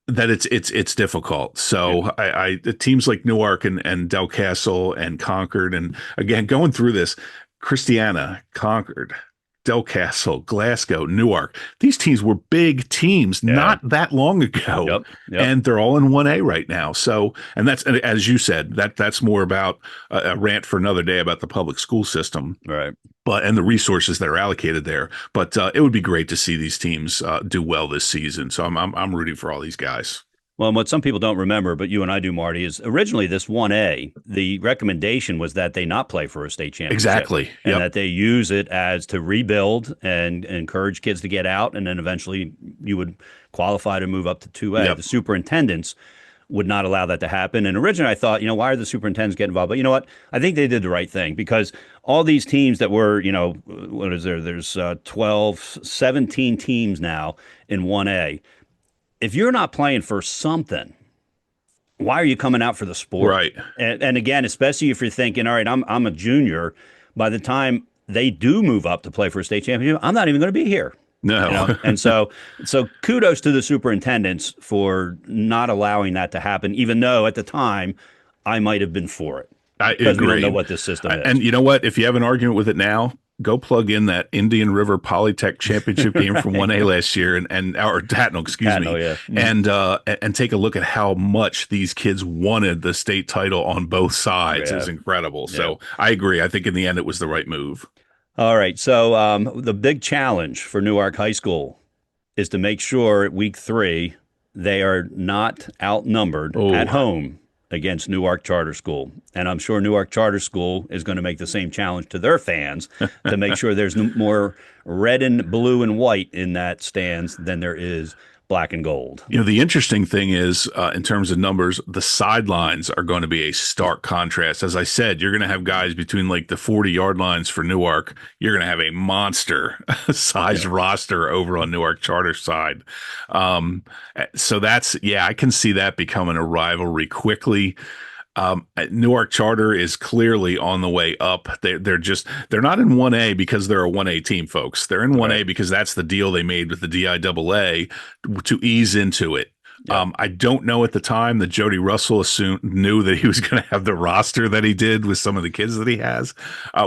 That it's difficult. So the teams like Newark and Del Castle and Concord, and again, going through this, Christiana, Concord, Del Castle, Glasgow, Newark. These teams were big teams not that long ago, and they're all in 1A right now. So, and that's, as you said, that's more about a rant for another day about the public school system, right? And the resources that are allocated there. But it would be great to see these teams do well this season. So I'm rooting for all these guys. Well, and what some people don't remember, but you and I do, Marty, is originally this 1A, the recommendation was that they not play for a state championship. Exactly. And that they use it as to rebuild and encourage kids to get out. And then eventually you would qualify to move up to 2A. The superintendents would not allow that to happen. And originally I thought, why are the superintendents getting involved? But you know what? I think they did the right thing, because all these teams that were, what is there? There's 12, 17 teams now in 1A. If you're not playing for something, why are you coming out for the sport? Right. And again, especially if you're thinking, all right, I'm a junior. By the time they do move up to play for a state championship, I'm not even going to be here. No, And so kudos to the superintendents for not allowing that to happen, even though at the time I might have been for it I because we don't know agree. what this system And is. you know what? If you have an argument with it now, go plug in that Indian River Polytech championship game from 1A last year and or Tatnall, excuse me, Tatnall, yeah. and take a look at how much these kids wanted the state title on both sides. It Yeah. was incredible. Yeah. So I agree. I think in the end it was the right move. All right. So the big challenge for Newark High School is to make sure at week 3 they are not outnumbered at Oh, home against Newark Charter School. And I'm sure Newark Charter School is going to make the same challenge to their fans to make sure there's more red and blue and white in that stands than there is black and gold. the interesting thing is, in terms of numbers, the sidelines are going to be a stark contrast. As I said, you're going to have guys between like the 40-yard lines for Newark. You're going to have a monster sized Yeah. roster over on Newark Charter side. So yeah, I can see that becoming a rivalry quickly. Newark Charter is clearly on the way up. They're not in 1A because they're a 1A team, folks. They're in 1A Right. because that's the deal they made with the DIAA to ease into it. Yep. I don't know at the time that Jody Russell knew that he was going to have the roster that he did with some of the kids that he has,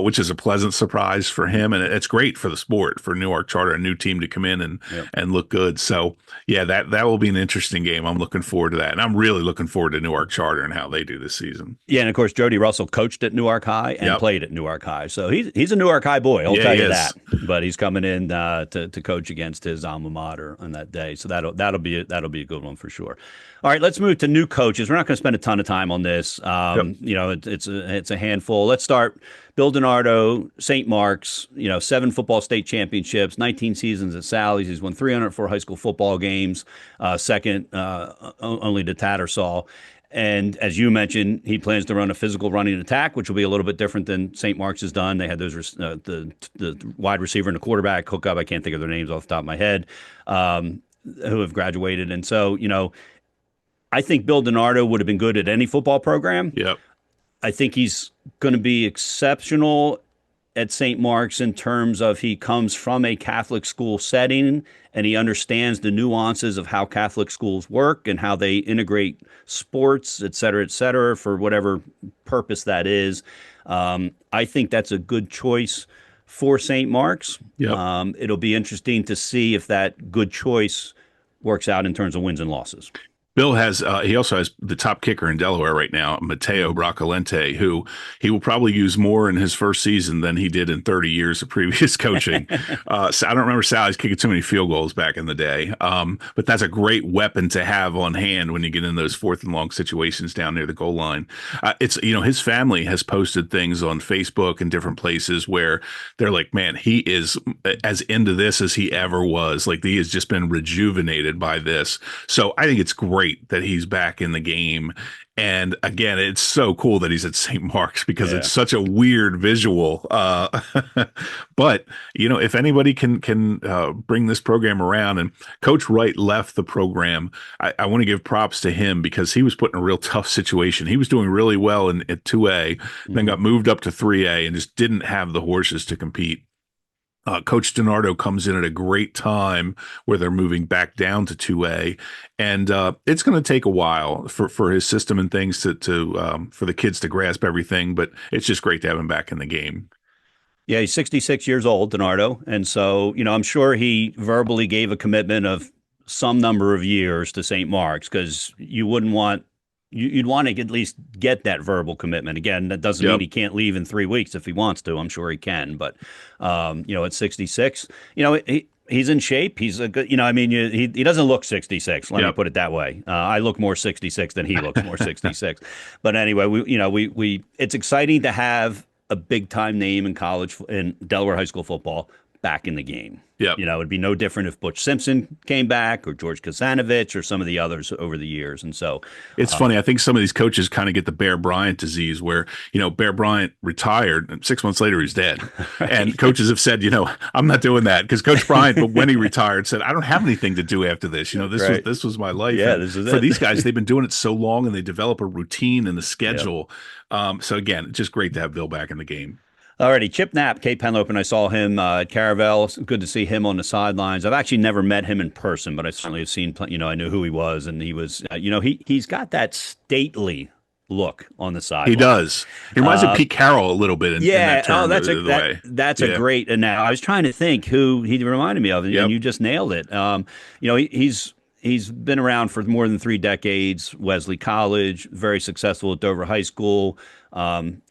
which is a pleasant surprise for him, and it's great for the sport, for Newark Charter, a new team to come in Yep. and look good. So yeah, that will be an interesting game. I'm looking forward to that, and I'm really looking forward to Newark Charter and how they do this season. Yeah, and of course, Jody Russell coached at Newark High and Yep. played at Newark High, so he's a Newark High boy. I'll Yeah, tell he you is. that. But he's coming in to coach against his alma mater on that day, so that'll be a good one for sure. All right, let's move to new coaches. We're not going to spend a ton of time on this. Yep. It's a handful. Let's start. Bill DiNardo, St. Mark's. 7 football state championships, 19 seasons at Sally's. He's won 304 high school football games, second only to Tattersall. And as you mentioned, he plans to run a physical running attack, which will be a little bit different than St. Mark's has done. They had the wide receiver and the quarterback hookup. I can't think of their names off the top of my head, who have graduated. And so, I think Bill DiNardo would have been good at any football program. Yep. I think he's going to be exceptional at St. Mark's in terms of he comes from a Catholic school setting and he understands the nuances of how Catholic schools work and how they integrate sports, et cetera, for whatever purpose that is. I think that's a good choice for St. Mark's. Yep. It'll be interesting to see if that good choice works out in terms of wins and losses. Bill he also has the top kicker in Delaware right now, Matteo Bracalente, who he will probably use more in his first season than he did in 30 years of previous coaching. So I don't remember Sally's kicking too many field goals back in the day. But that's a great weapon to have on hand when you get in those 4th and long situations down near the goal line. His family has posted things on Facebook and different places where they're like, man, he is as into this as he ever was. Like he has just been rejuvenated by this. So I think it's great that he's back in the game. And again, it's so cool that he's at St. Mark's because it's such a weird visual. But if anybody can bring this program around, and Coach Wright left the program, I want to give props to him because he was put in a real tough situation. He was doing really well at 2A, then got moved up to 3A and just didn't have the horses to compete. Coach DiNardo comes in at a great time where they're moving back down to 2A, and it's going to take a while for his system and things to for the kids to grasp everything. But it's just great to have him back in the game. Yeah, he's 66 years old, DiNardo, and so I'm sure he verbally gave a commitment of some number of years to St. Mark's because you'd want to at least get that verbal commitment. Again, that doesn't mean he can't leave in 3 weeks if he wants to. I'm sure he can, but at 66, he's in shape. He's a good, he doesn't look 66. Let me put it that way. I look more 66 than he looks more 66. But anyway, we it's exciting to have a big time name in Delaware high school football back in the game. Yeah. It'd be no different if Butch Simpson came back or George Kasanovich or some of the others over the years. And so it's funny. I think some of these coaches kind of get the Bear Bryant disease where, Bear Bryant retired and 6 months later he's dead. Right. And coaches have said, I'm not doing that because Coach Bryant, when he retired, said, I don't have anything to do after this. This was my life. Yeah, and this is for it. these guys, they've been doing it so long and they develop a routine and a schedule. So again, it's just great to have Bill back in the game. Alrighty, Chip Knapp, Cape Henlopen. I saw him at Caravel. It's good to see him on the sidelines. I've actually never met him in person, but I certainly have seen. I knew who he was, and he was. He's got that stately look on the He sideline. does. He reminds me of Pete Carroll a little bit in that Yeah. Oh, term of the way. that's a Yeah. great. And now I was trying to think who he reminded me of, and Yep. you just nailed it. He's been around for more than 3 decades. Wesley College, very successful at Dover High School.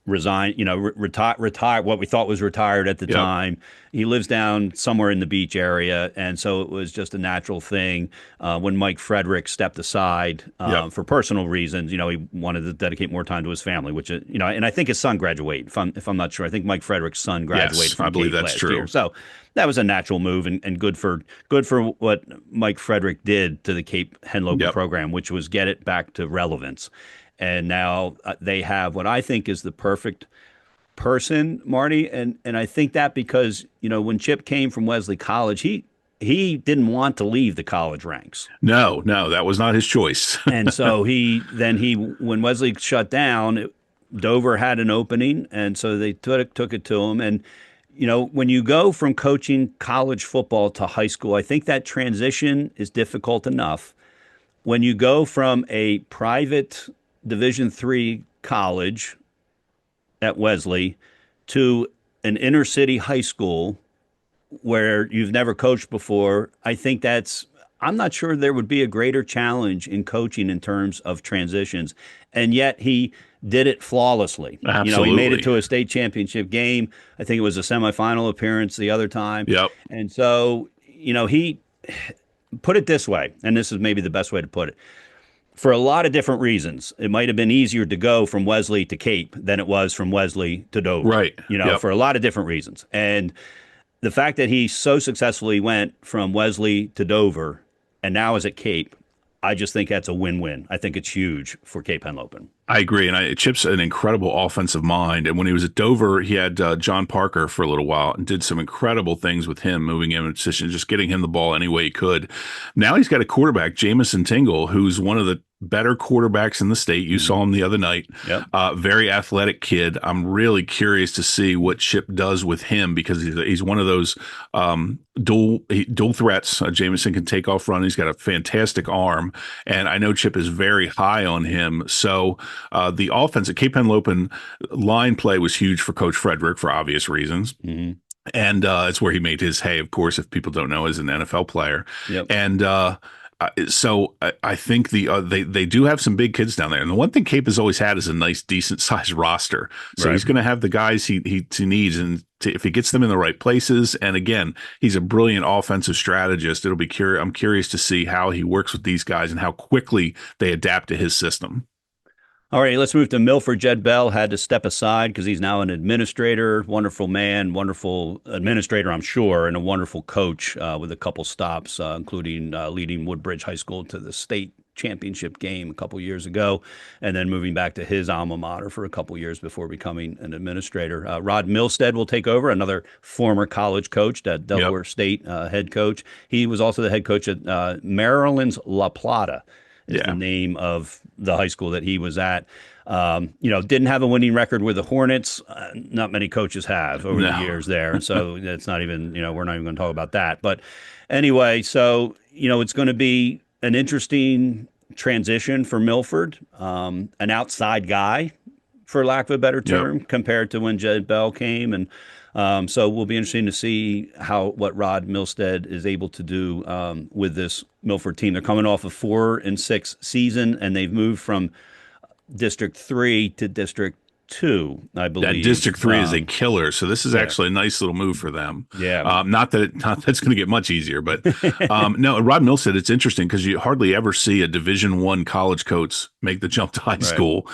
Resigned, retired. What we thought was retired at the Yep. time. He lives down somewhere in the beach area, and so it was just a natural thing. When Mike Frederick stepped aside Yep. for personal reasons, he wanted to dedicate more time to his family, which and I think his son graduated. If I'm not sure, I think Mike Frederick's son graduated Yes, from I believe Cape that's last year. true. So that was a natural move and good for what Mike Frederick did to the Cape Henlopen Yep. program, which was get it back to relevance. And now they have what I think is the perfect person, Marty, and I think that because when Chip came from Wesley College, he didn't want to leave the college ranks. No, no, that was not his choice. And so when Wesley shut down, Dover had an opening, and so they took it to him. And when you go from coaching college football to high school, I think that transition is difficult enough. When you go from a private Division III college at Wesley to an inner city high school where you've never coached before, I'm not sure there would be a greater challenge in coaching in terms of transitions. And yet he did it flawlessly. He made it Absolutely. to a state championship game. I think it was a semifinal appearance the other time. Yep. And so, he put it this way, and this is maybe the best way to put it. For a lot of different reasons, it might have been easier to go from Wesley to Cape than it was from Wesley to Dover. Right. Yep. For a lot of different reasons. And the fact that he so successfully went from Wesley to Dover and now is at Cape, I just think that's a win-win. I think it's huge for Cape Henlopen. I agree, and Chip's an incredible offensive mind. And when he was at Dover, he had John Parker for a little while and did some incredible things with him, moving him in position, just getting him the ball any way he could. Now he's got a quarterback, Jamison Tingle, who's one of the better quarterbacks in the state. You saw him the other night. Yep. Very athletic kid. I'm really curious to see what Chip does with him because he's one of those dual threats. Jamison can take off running. He's got a fantastic arm, and I know Chip is very high on him. So the offense at Cape Henlopen line play was huge for Coach Frederick for obvious reasons. Mm-hmm. And it's where he made his hay, of course, if people don't know, as an NFL player. Yep. And so I think they do have some big kids down there. And the one thing Cape has always had is a nice, decent sized roster. So Right. he's going to have the guys he needs, and if he gets them in the right places. And again, he's a brilliant offensive strategist. I'm curious to see how he works with these guys and how quickly they adapt to his system. All right, let's move to Milford. Jed Bell had to step aside because he's now an administrator. Wonderful man, wonderful administrator, I'm sure, and a wonderful coach with a couple stops, including leading Woodbridge High School to the state championship game a couple years ago, and then moving back to his alma mater for a couple years before becoming an administrator. Rod Milstead will take over, another former college coach, that Delaware State head coach. He was also the head coach at Maryland's La Plata. Is the name of the high school that he was at. Didn't have a winning record with the Hornets. Not many coaches have over the years there. So that's not even, we're not even going to talk about that. But anyway, so, it's going to be an interesting transition for Milford, an outside guy, for lack of a better term, compared to when Jed Bell came. And so we'll be interesting to see what Rod Milstead is able to do with this Milford team. They're coming off a 4-6 season, and they've moved from District 3 to District 2, I believe. That District 3 is a killer, so this is actually a nice little move for them. Yeah. Not that it's going to get much easier, but no. Rod Milstead, it's interesting because you hardly ever see a Division I college coach make the jump to high school,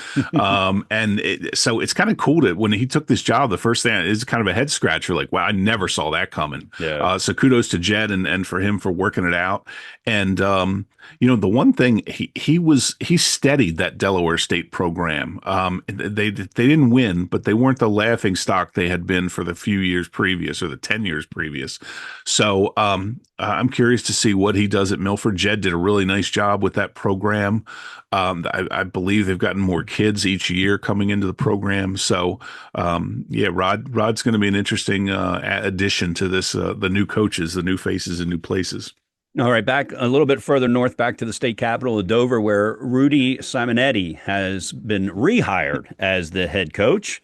so it's kind of cool that when he took this job, the first thing is kind of a head scratcher. Like, wow, I never saw that coming. Yeah. So kudos to Jed and for him for working it out. And the one thing he steadied that Delaware State program. They didn't win, but they weren't the laughing stock they had been for the few years previous or the 10 years previous. So I'm curious to see what he does at Milford. Jed did a really nice job with that program. I believe they've gotten more kids each year coming into the program. So, yeah, Rod's going to be an interesting addition to this. The new coaches, the new faces, and new places. All right, back a little bit further north, back to the state capital of Dover, where Rudy Simonetti has been rehired as the head coach.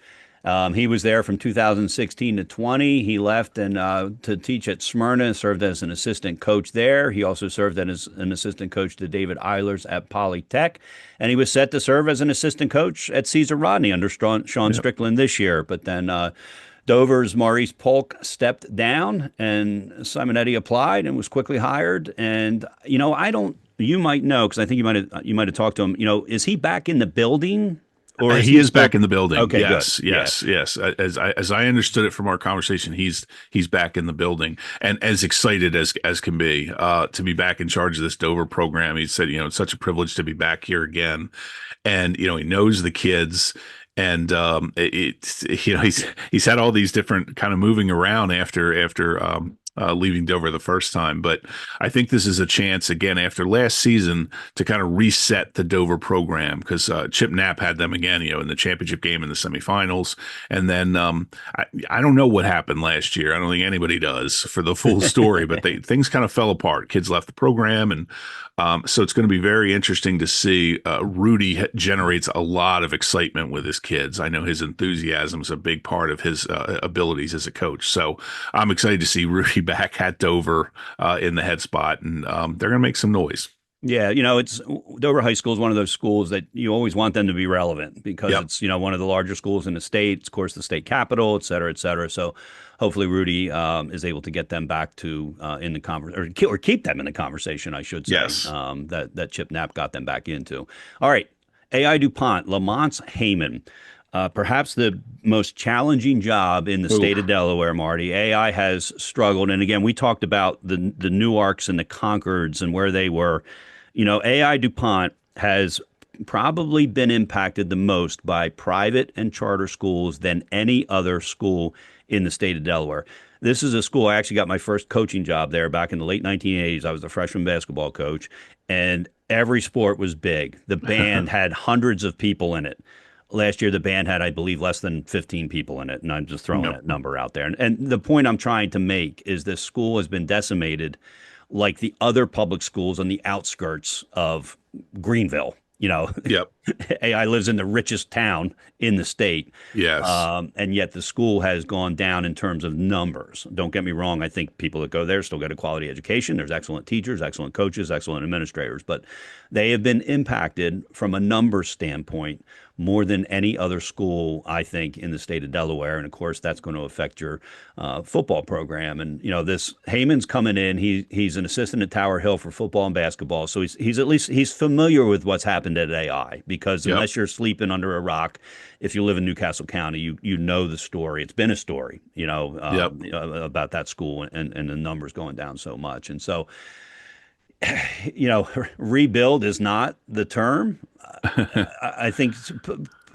He was there from 2016 to 20. He left and to teach at Smyrna, served as an assistant coach there. He also served as an assistant coach to David Eilers at Polytech, and he was set to serve as an assistant coach at Caesar Rodney under Sean Yep. Strickland this year. But then Dover's Maurice Polk stepped down, and Simonetti applied and was quickly hired. And I don't. You might know because I think you might have talked to him. Is he back in the building, or is He he is back still? in the building. Okay, good. Yes, Yeah. yes, yes. As I understood it from our conversation, he's back in the building and as excited as can be to be back in charge of this Dover program. He said, it's such a privilege to be back here again, and he knows the kids. And he's had all these different kind of moving around after leaving Dover the first time, but I think this is a chance again after last season to kind of reset the Dover program because Chip Knapp had them again, in the championship game in the semifinals, and then I don't know what happened last year. I don't think anybody does for the full story, but things kind of fell apart. Kids left the program, and so it's going to be very interesting to see. Rudy generates a lot of excitement with his kids. I know his enthusiasm is a big part of his abilities as a coach. So I'm excited to see Rudy back at Dover in the head spot, and they're going to make some noise. Yeah, it's Dover High School is one of those schools that you always want them to be relevant because Yep. it's one of the larger schools in the state. It's, of course, the state capital, et cetera, et cetera. So hopefully Rudy is able to get them back to in the conversation or keep them in the conversation, I should say, Yes. that Chip Knapp got them back into. All right, AI DuPont, Lamont's Heyman. Perhaps the most challenging job in the Ooh. state of Delaware, Marty. AI has struggled, and again, we talked about the Newarks and the Concords and where they were. AI DuPont has probably been impacted the most by private and charter schools than any other school in the state of Delaware. This is a school I actually got my first coaching job there back in the late 1980s. I was a freshman basketball coach, and every sport was big. The band had hundreds of people in it. Last year, the band had, I believe, less than 15 people in it, and I'm just throwing Yep. that number out there. And the point I'm trying to make is this school has been decimated like the other public schools on the outskirts of Greenville. Yep. AI lives in the richest town in the state, Yes. and yet the school has gone down in terms of numbers. Don't get me wrong. I think people that go there still get a quality education. There's excellent teachers, excellent coaches, excellent administrators, but they have been impacted from a numbers standpoint more than any other school, I think, in the state of Delaware. And of course, that's going to affect your football program. And this Heyman's coming in. He's an assistant at Tower Hill for football and basketball, so he's at least he's familiar with what's happened at AI because Yep. unless you're sleeping under a rock, if you live in Newcastle County, you know the story. It's been a story, Yep. about that school and the numbers going down so much. And so, rebuild is not the term. I think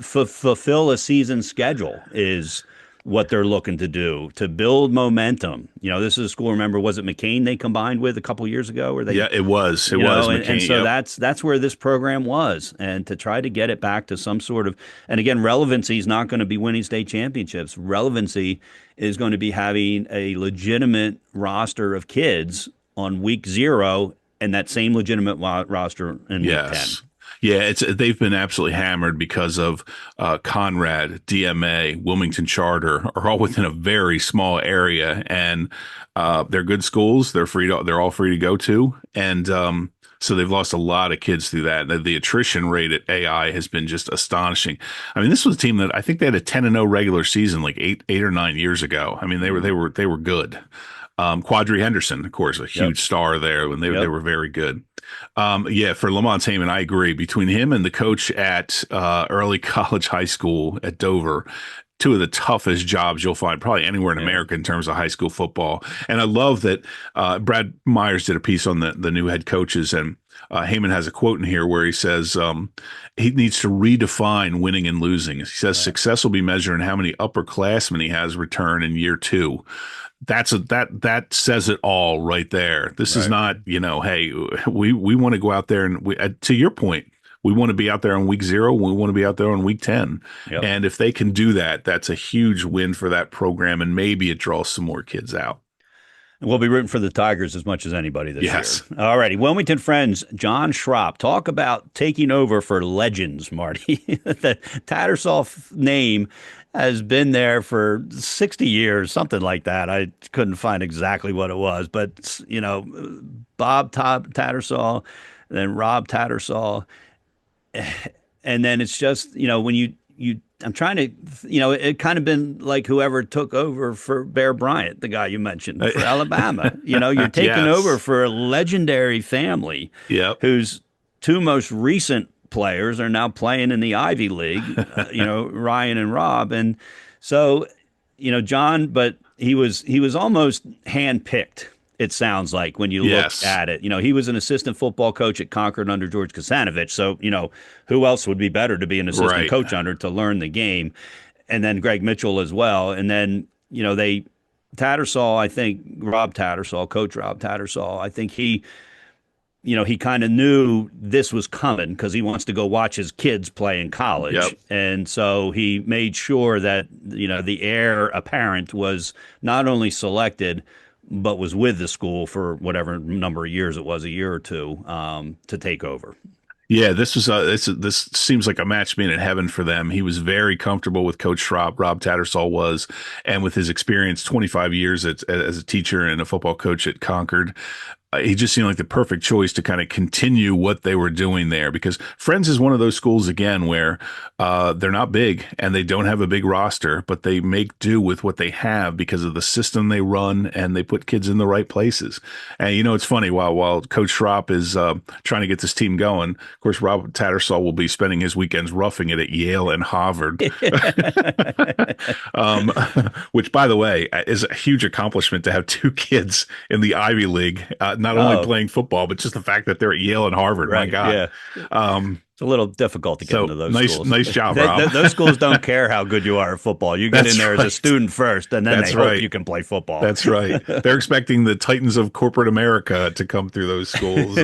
fulfill a season schedule is what they're looking to do to build momentum. This is a school. Remember, was it McCain they combined with a couple years ago, or they? Yeah, it was. It You was know, and McCain. so Yep. that's where this program was, and to try to get it back to some sort of, and again, relevancy is not going to be winning state championships. Relevancy is going to be having a legitimate roster of kids on week 0, and that same legitimate roster in week 10. Yes. Yeah, they've been absolutely hammered because of Conrad, DMA, Wilmington Charter are all within a very small area, and they're good schools. They're all free to go to, and so they've lost a lot of kids through that. The attrition rate at AI has been just astonishing. I mean, this was a team that I think they had a 10-0 regular season like eight or 9 years ago. I mean, they were good. Quadri Henderson, of course, a Yep. huge star there when they Yep. were very good. Yeah, for Lamont Heyman, I agree. Between him and the coach at early college high school at Dover, two of the toughest jobs you'll find probably anywhere in Yeah. America in terms of high school football. And I love that Brad Myers did a piece on the new head coaches, and Heyman has a quote in here where he says he needs to redefine winning and losing. He says success will be measured in how many upperclassmen he has return in year 2. that says it all right there. This is Right. not, hey, we want to go out there and to your point, we want to be out there on week 0. We want to be out there on week 10. Yep. And if they can do that, that's a huge win for that program. And maybe it draws some more kids out. And we'll be rooting for the Tigers as much as anybody this year. Yes. All righty. Wilmington Friends, John Schropp. Talk about taking over for legends, Marty. The Tattersall name has been there for 60 years, something like that. I couldn't find exactly what it was, but, Bob Tattersall, then Rob Tattersall. And then it's just, when I'm trying to, it kind of been like whoever took over for Bear Bryant, the guy you mentioned for Alabama. You're taking over Yes. for a legendary family Yep. whose two most recent players are now playing in the Ivy League, Ryan and Rob. And so, John, but he was almost handpicked. It sounds like when you look Yes. at it, he was an assistant football coach at Concord under George Kosanovich. So, who else would be better to be an assistant Right. coach under to learn the game? And then Greg Mitchell as well. And then, Tattersall, I think Rob Tattersall, Coach Rob Tattersall, I think he kind of knew this was coming because he wants to go watch his kids play in college. Yep. And so he made sure that, the heir apparent was not only selected, but was with the school for whatever number of years it was, a year or two, to take over. Yeah, this seems like a match made in heaven for them. He was very comfortable with Coach Schropp. Rob Tattersall was, and with his experience, 25 years as a teacher and a football coach at Concord, he just seemed like the perfect choice to kind of continue what they were doing there. Because Friends is one of those schools again where they're not big and they don't have a big roster, but they make do with what they have because of the system they run and they put kids in the right places. And it's funny while Coach Schropp is trying to get this team going. Of course, Rob Tattersall will be spending his weekends roughing it at Yale and Harvard, which, by the way, is a huge accomplishment to have two kids in the Ivy League. Not only Oh, playing football, but just the fact that they're at Yale and Harvard. My right. God. Yeah. Um, It's a little difficult to get so into those nice, schools. nice job, Rob. Those schools don't care how good you are at football. You get That's in there as right. a student first, and then That's they hope right. you can play football. That's right. They're expecting the titans of corporate America to come through those schools.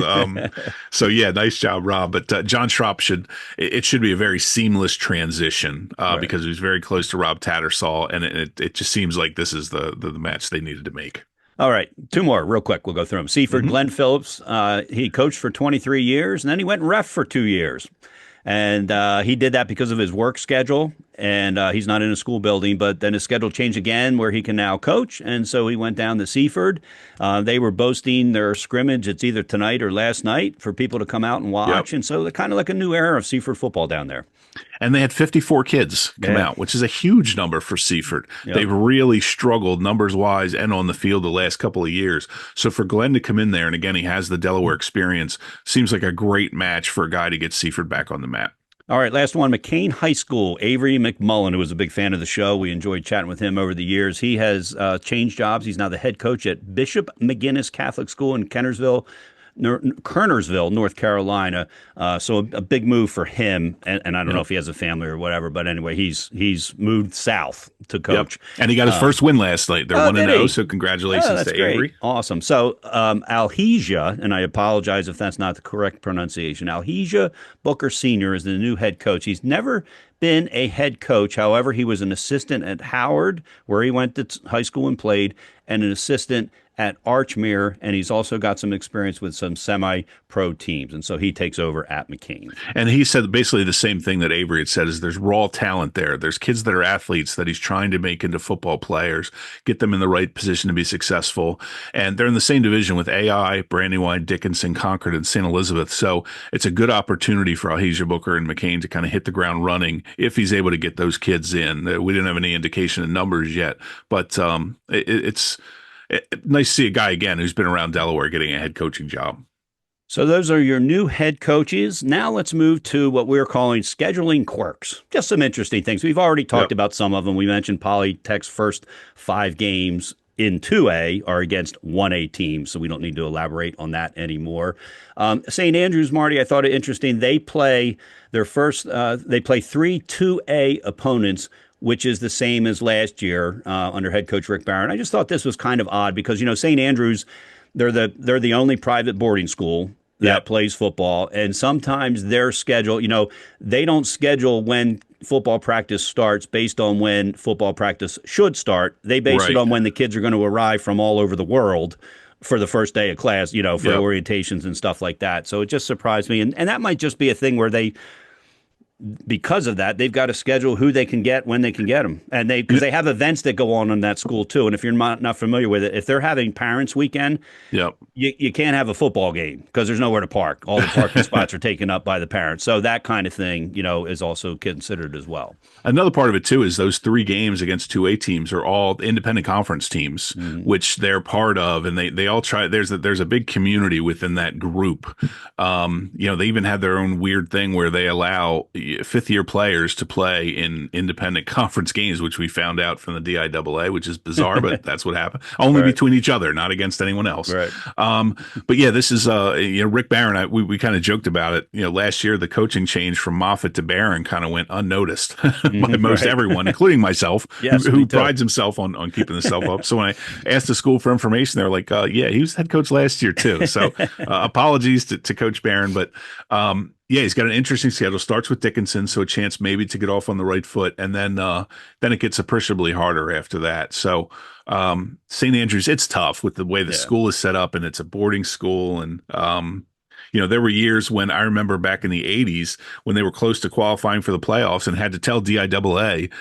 So yeah, nice job, Rob. But John Schropp it should be a very seamless transition Right. because he was very close to Rob Tattersall, and it just seems like this is the match they needed to make. All right, two more real quick. We'll go through them. Seaford, Mhm. Glenn Phillips. He coached for 23 years, and then he went and ref for 2 years. And he did that because of his work schedule. And he's not in a school building, but then his schedule changed again where he can now coach. And so he went down to Seaford. They were boasting their scrimmage. It's either tonight or last night for people to come out and Yep. watch. And so they're kind of like a new era of Seaford football down there. And they had 54 kids come Yeah. out, which is a huge number for Seaford. Yep. They've really struggled numbers wise and on the field the last couple of years. So for Glenn to come in there, and again, he has the Delaware experience, seems like a great match for a guy to get Seaford back on the map. All right, last one, McCain High School. Avery McMullen, who was a big fan of the show. We enjoyed chatting with him over the years. He has changed jobs. He's now the head coach at Bishop McGinnis Catholic School in Kernersville, North Carolina. So a big move for him. And I don't know if he has a family or whatever, but anyway, he's moved south to coach. And he got his first win last night. They're 1-0, so Oh, congratulations that's to great. Avery. Awesome. So Alhesia, and I apologize if that's not the correct pronunciation. Alhesia Booker Sr. is the new head coach. He's never been a head coach. However, he was an assistant at Howard, where he went to high school and played, and an assistant at Archmere, and he's also got some experience with some semi-pro teams, and so he takes over at McCain. And he said basically the same thing that Avery had said is there's raw talent there. There's kids that are athletes that he's trying to make into football players, get them in the right position to be successful. And they're in the same division with AI, Brandywine, Dickinson, Concord, and St. Elizabeth. So it's a good opportunity for Alhesia Booker and McCain to kind of hit the ground running if he's able to get those kids in. We didn't have any indication of numbers yet, but it's nice to see a guy again who's been around Delaware getting a head coaching job. So those are your new head coaches. Now let's move to what we're calling scheduling quirks. Just some interesting things. We've already talked about some of them. We mentioned Polytech's first 5 games in 2A are against 1A teams, so we don't need to elaborate on that anymore. St. Andrews, Marty, I thought it interesting. They play their first. They play 3 2A opponents which is the same as last year under head coach Rick Barron. I just thought this was kind of odd because St. Andrews, they're the only private boarding school that Yep. plays football, and sometimes their schedule, they don't schedule when football practice starts based on when football practice should start. They base it Right. on when the kids are going to arrive from all over the world for the first day of class, for Yep. orientations and stuff like that. So it just surprised me. And that might just be a thing where because of that, they've got to schedule who they can get when they can get them. And because they have events that go on in that school too. And if you're not familiar with it, if they're having parents weekend, Yep. you can't have a football game because there's nowhere to park. All the parking spots are taken up by the parents. So that kind of thing, is also considered as well. Another part of it too is those 3 games against 2A teams are all independent conference teams, which they're part of, and they all try. There's a big community within that group. They even have their own weird thing where they allow 5th-year players to play in independent conference games, which we found out from the DIAA, which is bizarre, but that's what happened. Only Right. between each other, not against anyone else. Right. But yeah, this is Rick Barron. We kind of joked about it. Last year the coaching change from Moffitt to Barron kind of went unnoticed by most right. everyone, including myself, Yes, who me too. prides himself on keeping himself up. So when I asked the school for information, they were like, "Yeah, he was head coach last year too." So apologies to Coach Barron, but yeah, he's got an interesting schedule. Starts with Dickinson, so a chance maybe to get off on the right foot, and then it gets appreciably harder after that. So St. Andrews, it's tough with the way the Yeah. school is set up, and it's a boarding school, and there were years when I remember back in the 80s when they were close to qualifying for the playoffs and had to tell DIAA,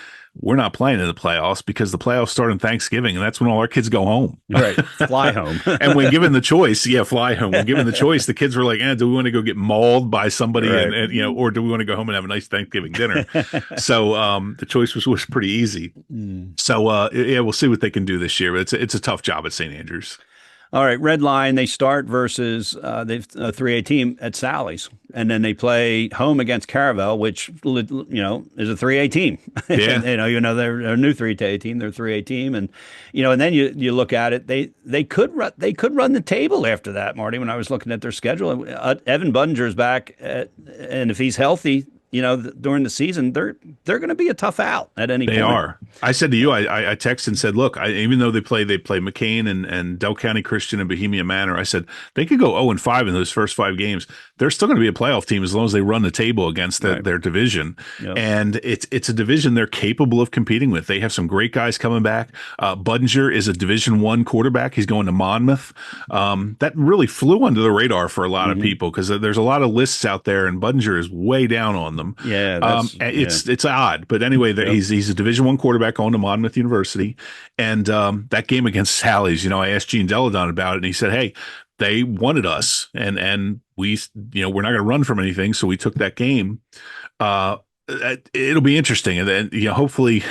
we're not playing in the playoffs because the playoffs start on Thanksgiving, and that's when all our kids go home. Right. Fly home. And when given the choice, fly home. When given the choice, the kids were like, do we want to go get mauled by somebody, Right. or do we want to go home and have a nice Thanksgiving dinner? So the choice was pretty easy. So we'll see what they can do this year. But it's a tough job at St. Andrews. All right, Red Line, they start versus they've a 3A team at Sally's, and then they play home against Caravel, which is a 3A team. Yeah. They're a new 3A team, they're a 3A team, and and then you look at it, they could run the table after that, Marty. When I was looking at their schedule, Evan Budinger's back, and if he's healthy, during the season, they're going to be a tough out at any point. They are. I said to you, I texted and said, look, even though they play McCain and Del County Christian and Bohemia Manor, I said they could go 0-5 in those first 5 games. They're still going to be a playoff team as long as they run the table against their division. Yep. And it's a division they're capable of competing with. They have some great guys coming back. Budinger is a Division I quarterback. He's going to Monmouth. That really flew under the radar for a lot of people because there's a lot of lists out there, and Budinger is way down on them. Yeah, it's odd, but anyway, he's a Division I quarterback going to Monmouth University, and that game against Sally's, I asked Gene Deladon about it, and he said, "Hey, they wanted us, and we, we're not going to run from anything, so we took that game." It'll be interesting, and then hopefully,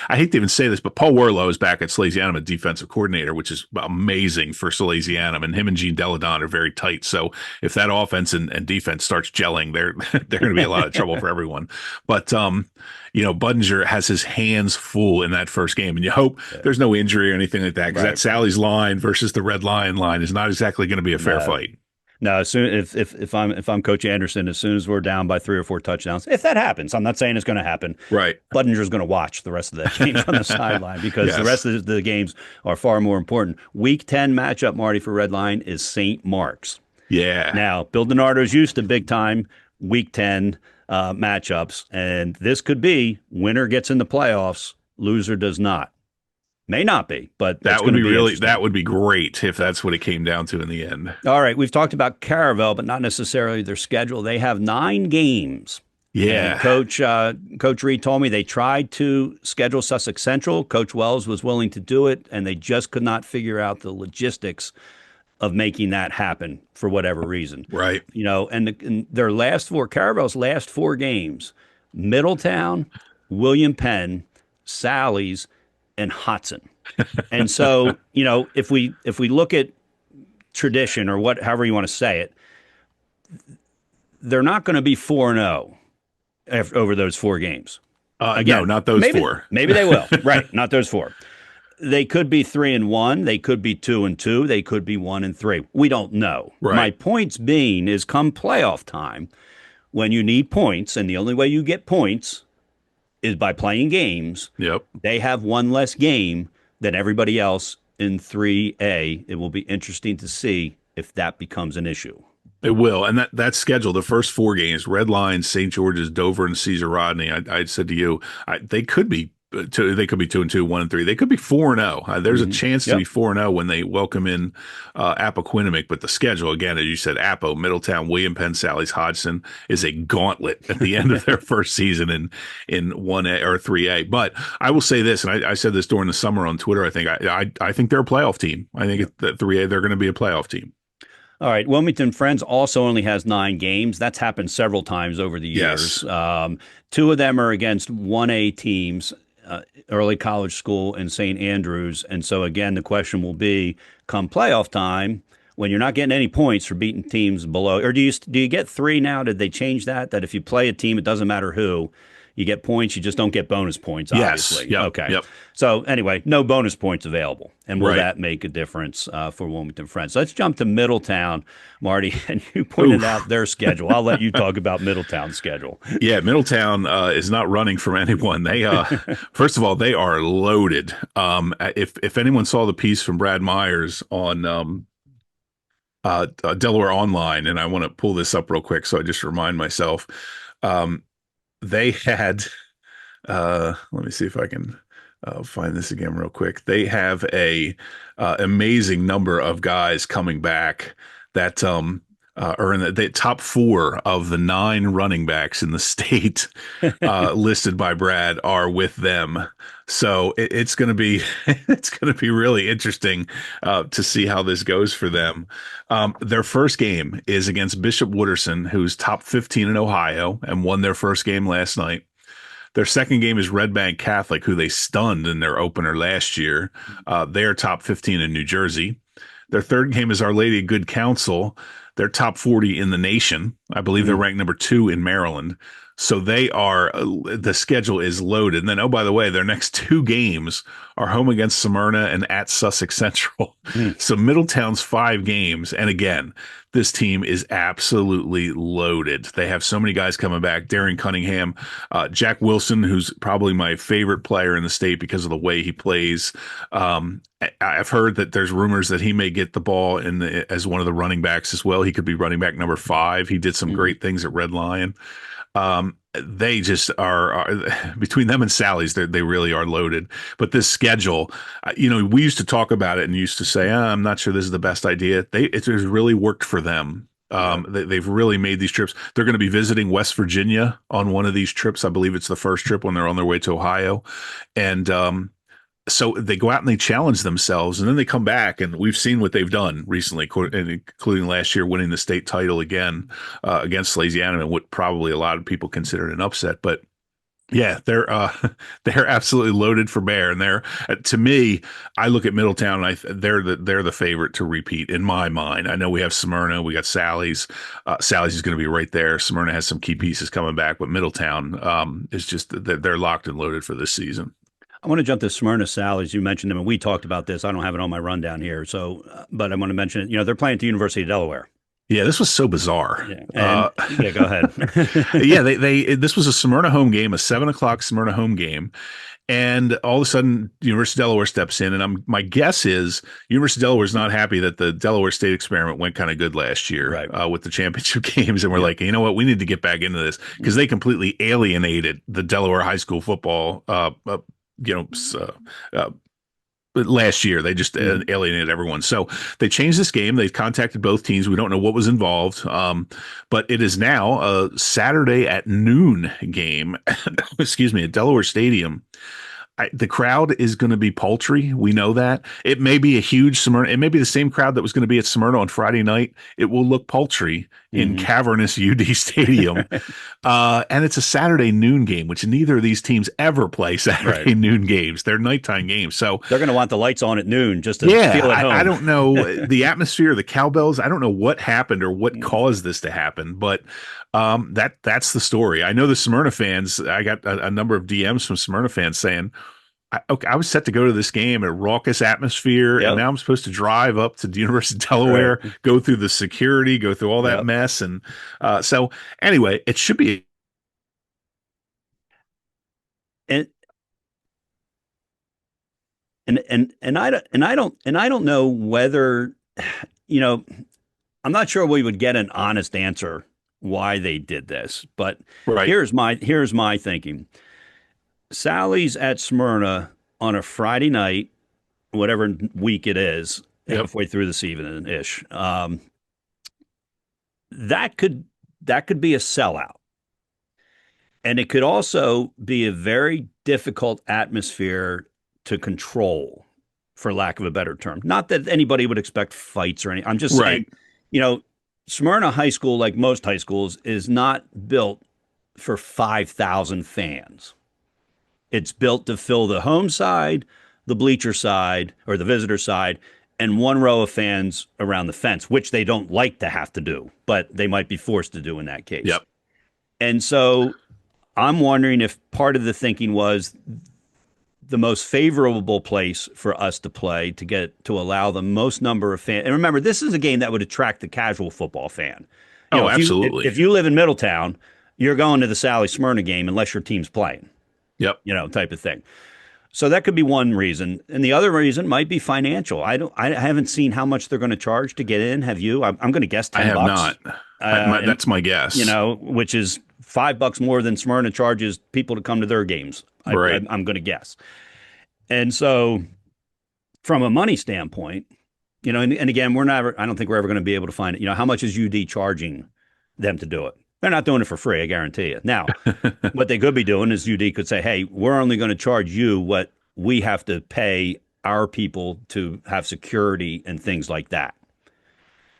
I hate to even say this, but Paul Warlow is back at Salesianum, defensive coordinator, which is amazing for Salesianum, and him and Gene Deladon are very tight. So if that offense and defense starts gelling, they're going to be a lot of trouble for everyone. But Budinger has his hands full in that first game, and you hope there's no injury or anything like that, because that Sally's line versus the Red Lion line is not exactly going to be a fair fight. No, as soon if I'm Coach Anderson, as soon as we're down by 3 or 4 touchdowns, if that happens, I'm not saying it's going to happen. Right, Budinger's going to watch the rest of that game on the sideline because the rest of the games are far more important. Week 10 matchup, Marty, for Red Line is St. Mark's. Yeah. Now, Bill DiNardo's used to big time Week 10 matchups, and this could be winner gets in the playoffs, loser does not. May not be, but that would be that would be great if that's what it came down to in the end. All right, we've talked about Caravel, but not necessarily their schedule. They have 9 games. Yeah. And Coach Reed told me they tried to schedule Sussex Central. Coach Wells was willing to do it, and they just could not figure out the logistics of making that happen for whatever reason. Right. And their Caravel's last 4 games, Middletown, William Penn, Sally's, and Hodson. And so, if we look at tradition or however you want to say it, they're not going to be 4-0 over those 4 games. Again, no, not those 4. Maybe they will. Right, not those 4. They could be 3-1. They could be 2-2. They could be 1-3. We don't know. Right. My points being is come playoff time, when you need points, and the only way you get points is by playing games. Yep. They have one less game than everybody else in 3A. It will be interesting to see if that becomes an issue. It will, and that schedule, the first four games, Red Lions, St. George's, Dover, and Caesar Rodney. I said to you, they could be two. They could be 2-2, 1-3. They could be 4-0. There's a chance to be Yep. 4-0 when they welcome in Appoquinimink. But the schedule, again, as you said, Appo, Middletown, William Penn, Sally's, Hodgson is a gauntlet at the end of their first season in 1A or 3A. But I will say this, and I said this during the summer on Twitter. I think they're a playoff team. I think at 3A they're going to be a playoff team. All right. Wilmington Friends also only has 9 games. That's happened several times over the Yes. years. Two of them are against 1A teams, early college school and St. Andrews. And so, again, the question will be come playoff time, when you're not getting any points for beating teams below, or do you get 3 now? Did they change that? That if you play a team, it doesn't matter who, you get points. You just don't get bonus points, Yes. obviously. Yep. Okay. Yep. So anyway, no bonus points available. And will Right. that make a difference for Wilmington Friends? So let's jump to Middletown, Marty. And you pointed Oof. out their schedule. I'll let you talk about Middletown's schedule. Yeah, Middletown is not running from anyone. They first of all, they are loaded. If anyone saw the piece from Brad Myers on Delaware Online, and I want to pull this up real quick, so I just remind myself. They had let me see if I can find this again real quick. They have a amazing number of guys coming back that are in the top 4 of the 9 running backs in the state listed by Brad are with them. So it's going to be it's going to be really interesting to see how this goes for them. Their first game is against Bishop Wooderson, who's top 15 in Ohio and won their first game last night. Their second game is Red Bank Catholic, who they stunned in their opener last year. They are top 15 in New Jersey. Their third game is Our Lady of Good Counsel. They're top 40 in the nation. I believe they're ranked number 2 in Maryland. So they are, the schedule is loaded. And then, oh, by the way, their next 2 games are home against Smyrna and at Sussex Central. So Middletown's 5 games. And again, this team is absolutely loaded. They have so many guys coming back. Darren Cunningham, Jack Wilson, who's probably my favorite player in the state because of the way he plays. I've heard that there's rumors that he may get the ball as one of the running backs as well. He could be running back number 5. He did some great things at Red Lion. They just are between them and Sally's, they really are loaded. But this schedule, we used to talk about it and used to say, I'm not sure this is the best idea. It has really worked for them. They've really made these trips. They're going to be visiting West Virginia on one of these trips. I believe it's the first trip when they're on their way to Ohio. And so they go out and they challenge themselves, and then they come back, and we've seen what they've done recently, including last year winning the state title again against Salesianum, and what probably a lot of people considered an upset. But yeah, they're absolutely loaded for bear, and they're to me, I look at Middletown, and they're the favorite to repeat in my mind. I know we have Smyrna, we got Sally's. Sally's is going to be right there. Smyrna has some key pieces coming back, but Middletown is just they're locked and loaded for this season. I want to jump to Smyrna Sally's. You mentioned them, and we talked about this. I don't have it on my rundown here, so but I want to mention it. They're playing at the University of Delaware. Yeah, this was so bizarre. Yeah, yeah, go ahead. Yeah, this was a Smyrna home game, a 7:00 Smyrna home game, and all of a sudden, University of Delaware steps in, and my guess is University of Delaware is not happy that the Delaware State experiment went kind of good last year, right, with the championship games, and we're like, you know what, we need to get back into this because they completely alienated the Delaware high school football. Last year they just alienated everyone. So they changed this game. They've contacted both teams. We don't know what was involved, but it is now a Saturday at noon game. Excuse me, at Delaware Stadium. The crowd is going to be paltry. We know that. It may be a huge Smyrna. It may be the same crowd that was going to be at Smyrna on Friday night. It will look paltry in cavernous UD Stadium. And it's a Saturday noon game, which neither of these teams ever play Saturday noon games. They're nighttime games. So they're going to want the lights on at noon just to feel at home. I don't know the atmosphere, the cowbells. I don't know what happened or what caused this to happen, but that's the story. I know the Smyrna fans. I got a number of DMs from Smyrna fans saying, I was set to go to this game, a raucous atmosphere, and now I'm supposed to drive up to the University of Delaware, go through the security, go through all that mess. And so anyway, it should be and I don't know whether, you know, I'm not sure we would get an honest answer why they did this, but Right. here's my thinking. Sally's at Smyrna on a Friday night, whatever week it is, Yep. halfway through the season ish. That could that could be a sellout. And it could also be a very difficult atmosphere to control, for lack of a better term. Not that anybody would expect fights or anything. I'm just saying, Right. you know, Smyrna High School, like most high schools, is not built for 5,000 fans. It's built to fill the home side, the bleacher side, or the visitor side, and one row of fans around the fence, which they don't like to have to do, but they might be forced to do in that case. Yep. And so I'm wondering if part of the thinking was the most favorable place for us to play to allow the most number of fans. And remember, this is a game that would attract the casual football fan. You know, Oh, absolutely. if you live in Middletown, you're going to the Sally Smyrna game unless your team's playing, Yep. type of thing. So that could be one reason, and the other reason might be financial. I haven't seen how much they're going to charge to get in. Have you? I'm going to guess I have $10. not. And That's my guess. which is $5 more than Smyrna charges people to come to their games. Right. I'm going to guess. And so, from a money standpoint, and again, we're never. I don't think we're ever going to be able to find it. How much is UD charging them to do it? They're not doing it for free, I guarantee you. Now, what they could be doing is UD could say, "Hey, we're only going to charge you what we have to pay our people to have security and things like that."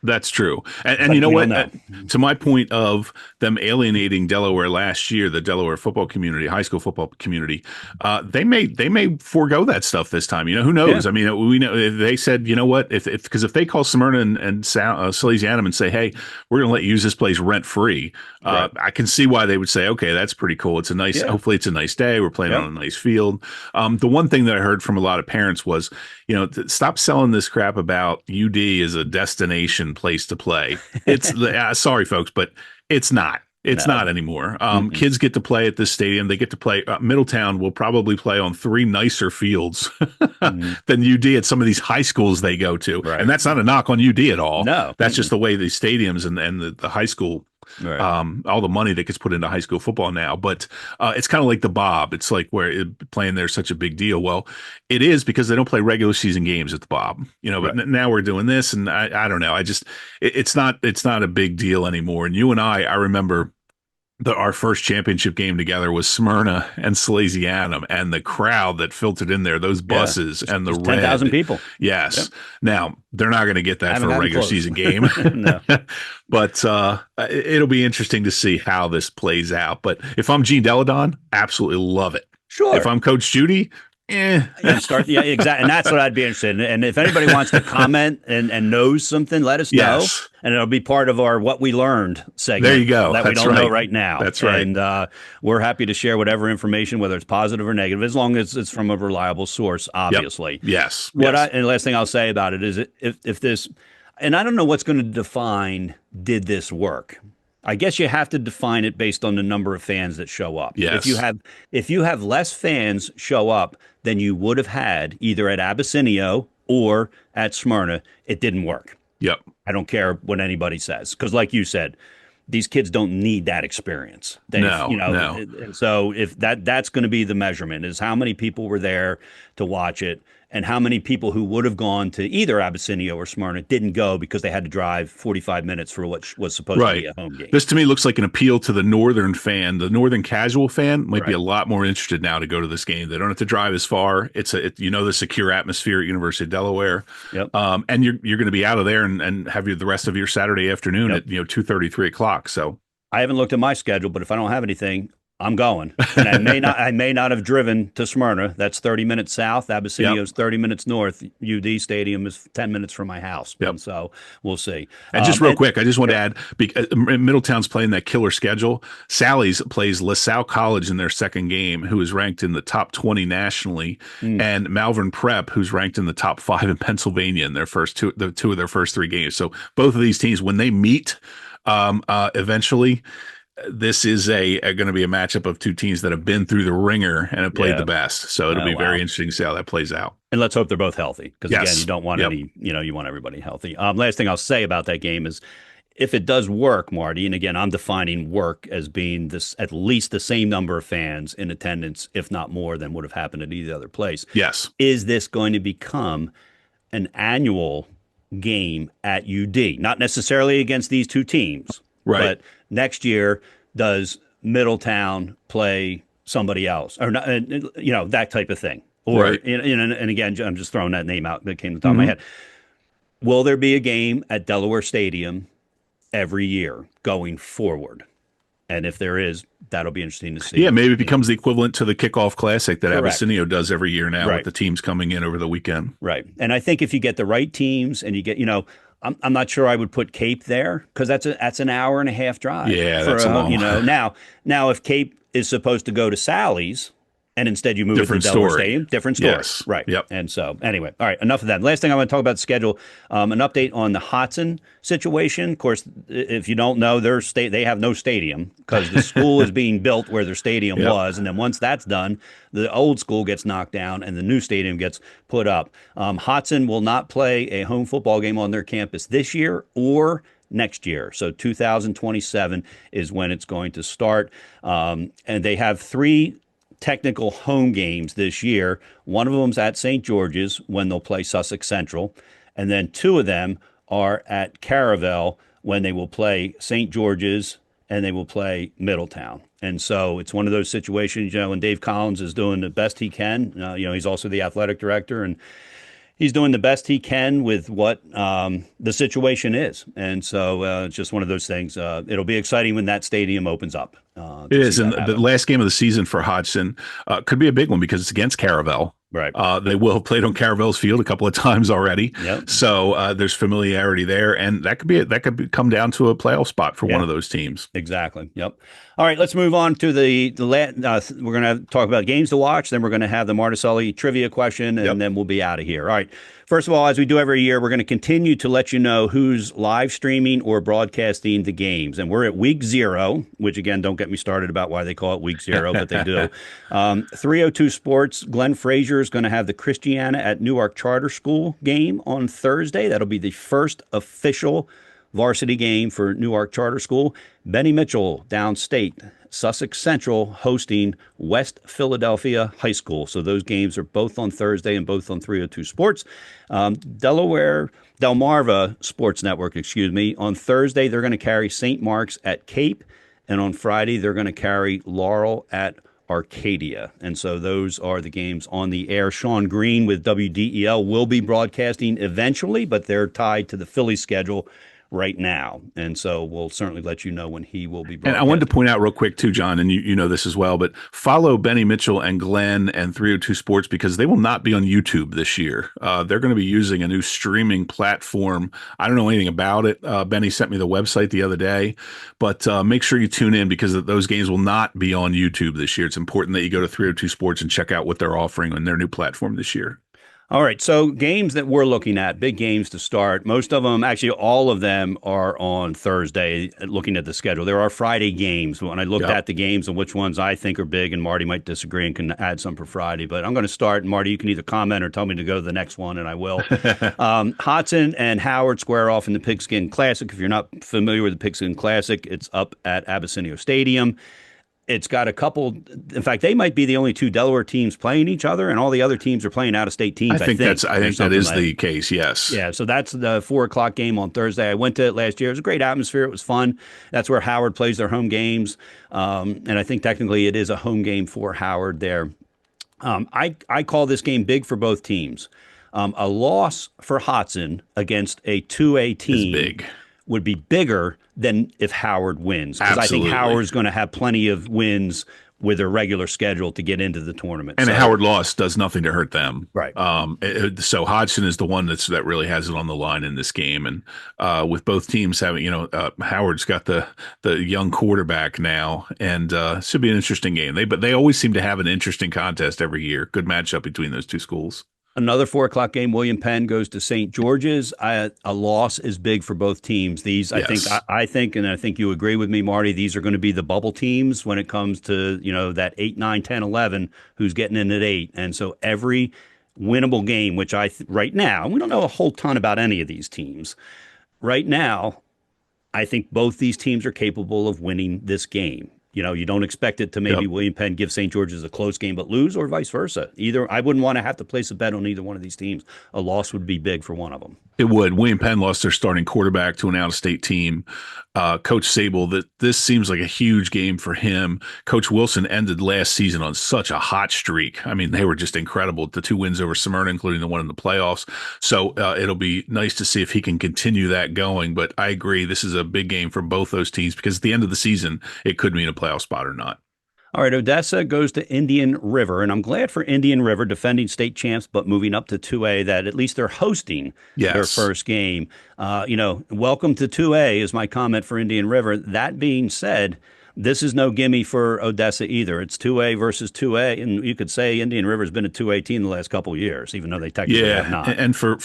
That's true. And you But know we don't what? know. To my point of them alienating Delaware last year, the Delaware football community, high school football community, they may forego that stuff this time. Who Yeah, knows? I mean, we know if they said, you know what, if they call Smyrna and Salesianum and say, hey, we're going to let you use this place rent free, right. I can see why they would say, okay, that's pretty cool. Yeah, Hopefully it's a nice day. We're playing on yep. a nice field. The one thing that I heard from a lot of parents was, stop selling this crap about UD as a destination place to play. It's sorry, folks, but it's not. It's No. not anymore. Mm-mm. Kids get to play at this stadium. They get to play. Middletown will probably play on 3 nicer fields Mhm. than UD at some of these high schools they go to. Right. And that's not a knock on UD at all. No. That's just Mm-mm. the way these stadiums and the high school Right. all the money that gets put into high school football now. But it's kind of like the Bob. It's like playing there is such a big deal. Well, it is because they don't play regular season games at the Bob. But Right. now we're doing this, and I don't know. It's not a big deal anymore. And you and I remember our first championship game together was Smyrna and Salesianum, and the crowd that filtered in there, those Yeah. buses Just, and the just 10,000 red. people. Yep. Yes. Now they're not going to get I that for haven't a gotten regular close. season game, No. but it'll be interesting to see how this plays out. But if I'm Gene Deladon, absolutely love it. If Sure. I'm Coach Judy, eh. And start, yeah, exactly. And that's what I'd be interested in. And if anybody wants to comment and knows something, let us know. Yes. And it'll be part of our What We Learned segment There you go. that we That's don't know right. right now. That's right. And we're happy to share whatever information, whether it's positive or negative, as long as it's from a reliable source, Yep. obviously. Yes. And Yes. the last thing I'll say about it is if this, and I don't know what's going to define did this work. I guess you have to define it based on the number of fans that show up. Yes. If you have less fans show up than you would have had either at Abysinio or at Smyrna, it didn't work. Yep. I don't care what anybody says, because like you said, these kids don't need that experience. No. No. And so if that's going to be the measurement is how many people were there to watch it, and how many people who would have gone to either Abyssinia or Smyrna didn't go because they had to drive 45 minutes for what was supposed to Right. be a home game. This to me looks like an appeal to the northern fan. The northern casual fan might be Right. a lot more interested now to go to this game. They don't have to drive as far. It's the secure atmosphere at University of Delaware. Yep. And you're going to be out of there and have the rest of your Saturday afternoon Yep. at 2:30, 3 o'clock. So I haven't looked at my schedule, but if I don't have anything, I'm going. And I may not have driven to Smyrna. That's 30 minutes south. Abyssinia is 30 minutes north. UD Stadium is 10 minutes from my house. Yep. And so we'll see. And just real quick, I just want to add, Middletown's playing that killer schedule. Sally's plays LaSalle College in their second game, who is ranked in the top 20 nationally, and Malvern Prep, who's ranked in the top 5 in Pennsylvania in their two of their first 3 games. So both of these teams, when they meet eventually, this is a going to be a matchup of two teams that have been through the ringer and have played the Yeah. best. So it'll Oh, be very wow. interesting to see how that plays out. And let's hope they're both healthy because, again, you Yes. don't want Yep. any, you want everybody healthy. Last thing I'll say about that game is if it does work, Marty, and again, I'm defining work as being this at least the same number of fans in attendance, if not more than would have happened at either other place. Yes. Is this going to become an annual game at UD? Not necessarily against these two teams, Right. but next year, does Middletown play somebody else or not, that type of thing? Or, Right. and again, I'm just throwing that name out that came to the top of my Hmm. head. Will there be a game at Delaware Stadium every year going forward? And if there is, that'll be interesting to Yeah, see. maybe it becomes the equivalent to the kickoff classic that Correct. Abyssinian does every year now with Right. the teams coming in over the weekend. Right. And I think if you get the right teams and you get, I'm not sure I would put Cape there because that's an hour and a half drive Yeah, for that's a home, long. now if Cape is supposed to go to Sally's and instead you move it to Different Delaware story. Stadium, different story. Yes. Right. Yep. And so anyway, all right, enough of that. Last thing I want to talk about the schedule, an update on the Hodson situation. Of course, if you don't know, they have no stadium because the school is being built where their stadium Yep. was. And then once that's done, the old school gets knocked down and the new stadium gets put up. Hodson will not play a home football game on their campus this year or next year. So 2027 is when it's going to start. And they have three technical home games this year. One of them's at St. George's when they'll play Sussex Central. And then two of them are at Caravel when they will play St. George's and they will play Middletown. And so it's one of those situations, and Dave Collins is doing the best he can. He's also the athletic director, and he's doing the best he can with what the situation is. And so it's just one of those things. It'll be exciting when that stadium opens up. It To is. see And that the happen. last game of the season for Hodgson could be a big one because it's against Caravel. Right. They will have played on Caravel's field a couple of times already. Yep. So there's familiarity there. And come down to a playoff spot for one Yeah. of those teams. Exactly. Yep. All right, let's move on to we're going to talk about games to watch. Then we're going to have the Marticelli trivia question, and Yep. then we'll be out of here. All right. First of all, as we do every year, we're going to continue to let you know who's live streaming or broadcasting the games. And we're at week 0, which again, don't get me started about why they call it week 0, but they do. 302 Sports, Glenn Frazier is going to have the Christiana at Newark Charter School game on Thursday. That'll be the first official varsity game for Newark Charter School. Benny Mitchell downstate, Sussex Central hosting West Philadelphia High School. So those games are both on Thursday and both on 302 Sports. Delmarva Sports Network, excuse me. On Thursday, they're going to carry St. Mark's at Cape. And on Friday, they're going to carry Laurel at Arcadia. And so those are the games on the air. Sean Green with WDEL will be broadcasting eventually, but they're tied to the Philly schedule right now. And so we'll certainly let you know when he will be And I broadcasting. wanted to point out real quick too, John, and you know this as well, but follow Benny Mitchell and Glenn and 302 Sports because they will not be on YouTube this year. They're going to be using a new streaming platform. I don't know anything about it. Benny sent me the website the other day, but make sure you tune in because those games will not be on YouTube this year. It's important that you go to 302 Sports and check out what they're offering on their new platform this year. All right, so games that we're looking at, big games to start. Most of them, actually, all of them are on Thursday. Looking at the schedule, there are Friday games. When I looked Yep. at the games and which ones I think are big, and Marty might disagree and can add some for Friday. But I'm going to start, and Marty, you can either comment or tell me to go to the next one, and I will. Hodson and Howard square off in the Pigskin Classic. If you're not familiar with the Pigskin Classic, it's up at Abyssinia Stadium. It's got a couple. In fact, they might be the only two Delaware teams playing each other, and all the other teams are playing out-of-state teams. I think that or is something like the case. Yes. Yeah, so that's the 4 o'clock game on Thursday. I went to it last year. It was a great atmosphere. It was fun. That's where Howard plays their home games, and I think technically it is a home game for Howard there. I call this game big for both teams. A loss for Hodson against a 2A Is team big. would be bigger than if Howard wins. Because I think Absolutely. Howard's going to have plenty of wins with their regular schedule to get into the tournament. And So- a Howard loss does nothing to hurt them. Right. So Hodgson is the one that really has it on the line in this game. And with both teams having, Howard's got the young quarterback now, and it should be an interesting game. But they always seem to have an interesting contest every year. Good matchup between those two schools. Another 4 o'clock game. William Penn goes to St. George's. A loss is big for both teams. These, I think, Yes. I think, and I think you agree with me, Marty. These are going to be the bubble teams when it comes to that 8, 9, 10, 11. Who's getting in at 8, and so every winnable game, which right now we don't know a whole ton about any of these teams. Right now, I think both these teams are capable of winning this game. You don't expect it to maybe Yep. William Penn give St. George's a close game, but lose or vice versa. Either I wouldn't want to have to place a bet on either one of these teams. A loss would be big for one of them. It would. William Penn lost their starting quarterback to an out-of-state team. Coach Sable, that this seems like a huge game for him. Coach Wilson ended last season on such a hot streak. I mean, they were just incredible. The 2 wins over Smyrna, including the one in the playoffs. So it'll be nice to see if he can continue that going. But I agree, this is a big game for both those teams because at the end of the season, it could mean a playoff spot or not. All right, Odessa goes to Indian River, and I'm glad for Indian River, defending state champs, but moving up to 2A, that at least they're hosting their Yes. first game. Welcome to 2A is my comment for Indian River. That being said, this is no gimme for Odessa either. It's 2A versus 2A, and you could say Indian River's been a 2A team the last couple of years, even though they technically have Yeah, not. and for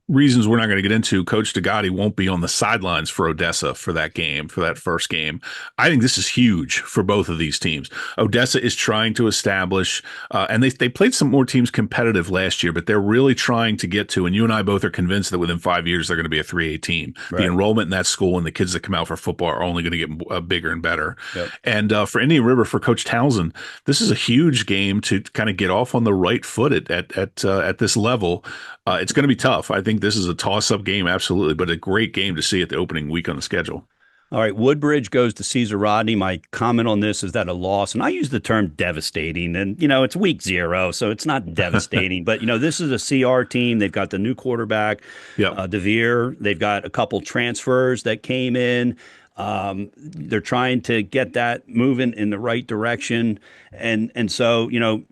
reasons we're not going to get into, Coach Degatti won't be on the sidelines for Odessa for that game, for that first game. I think this is huge for both of these teams. Odessa is trying to establish, and they played some more teams competitive last year, but they're really trying to get to. And you and I both are convinced that within 5 years they're going to be a 3A team. The Right. enrollment in that school and the kids that come out for football are only going to get bigger and better. Yep. And for Indian River, for Coach Townsend, this is a huge game to kind of get off on the right foot at this level. It's going to be tough. I think this is a toss-up game, absolutely, but a great game to see at the opening week on the schedule. All right, Woodbridge goes to Caesar Rodney. My comment on this is that a loss, and I use the term devastating, and it's week 0, so it's not devastating. But this is a CR team. They've got the new quarterback, Yep. DeVere. They've got a couple transfers that came in. They're trying to get that moving in the right direction, and so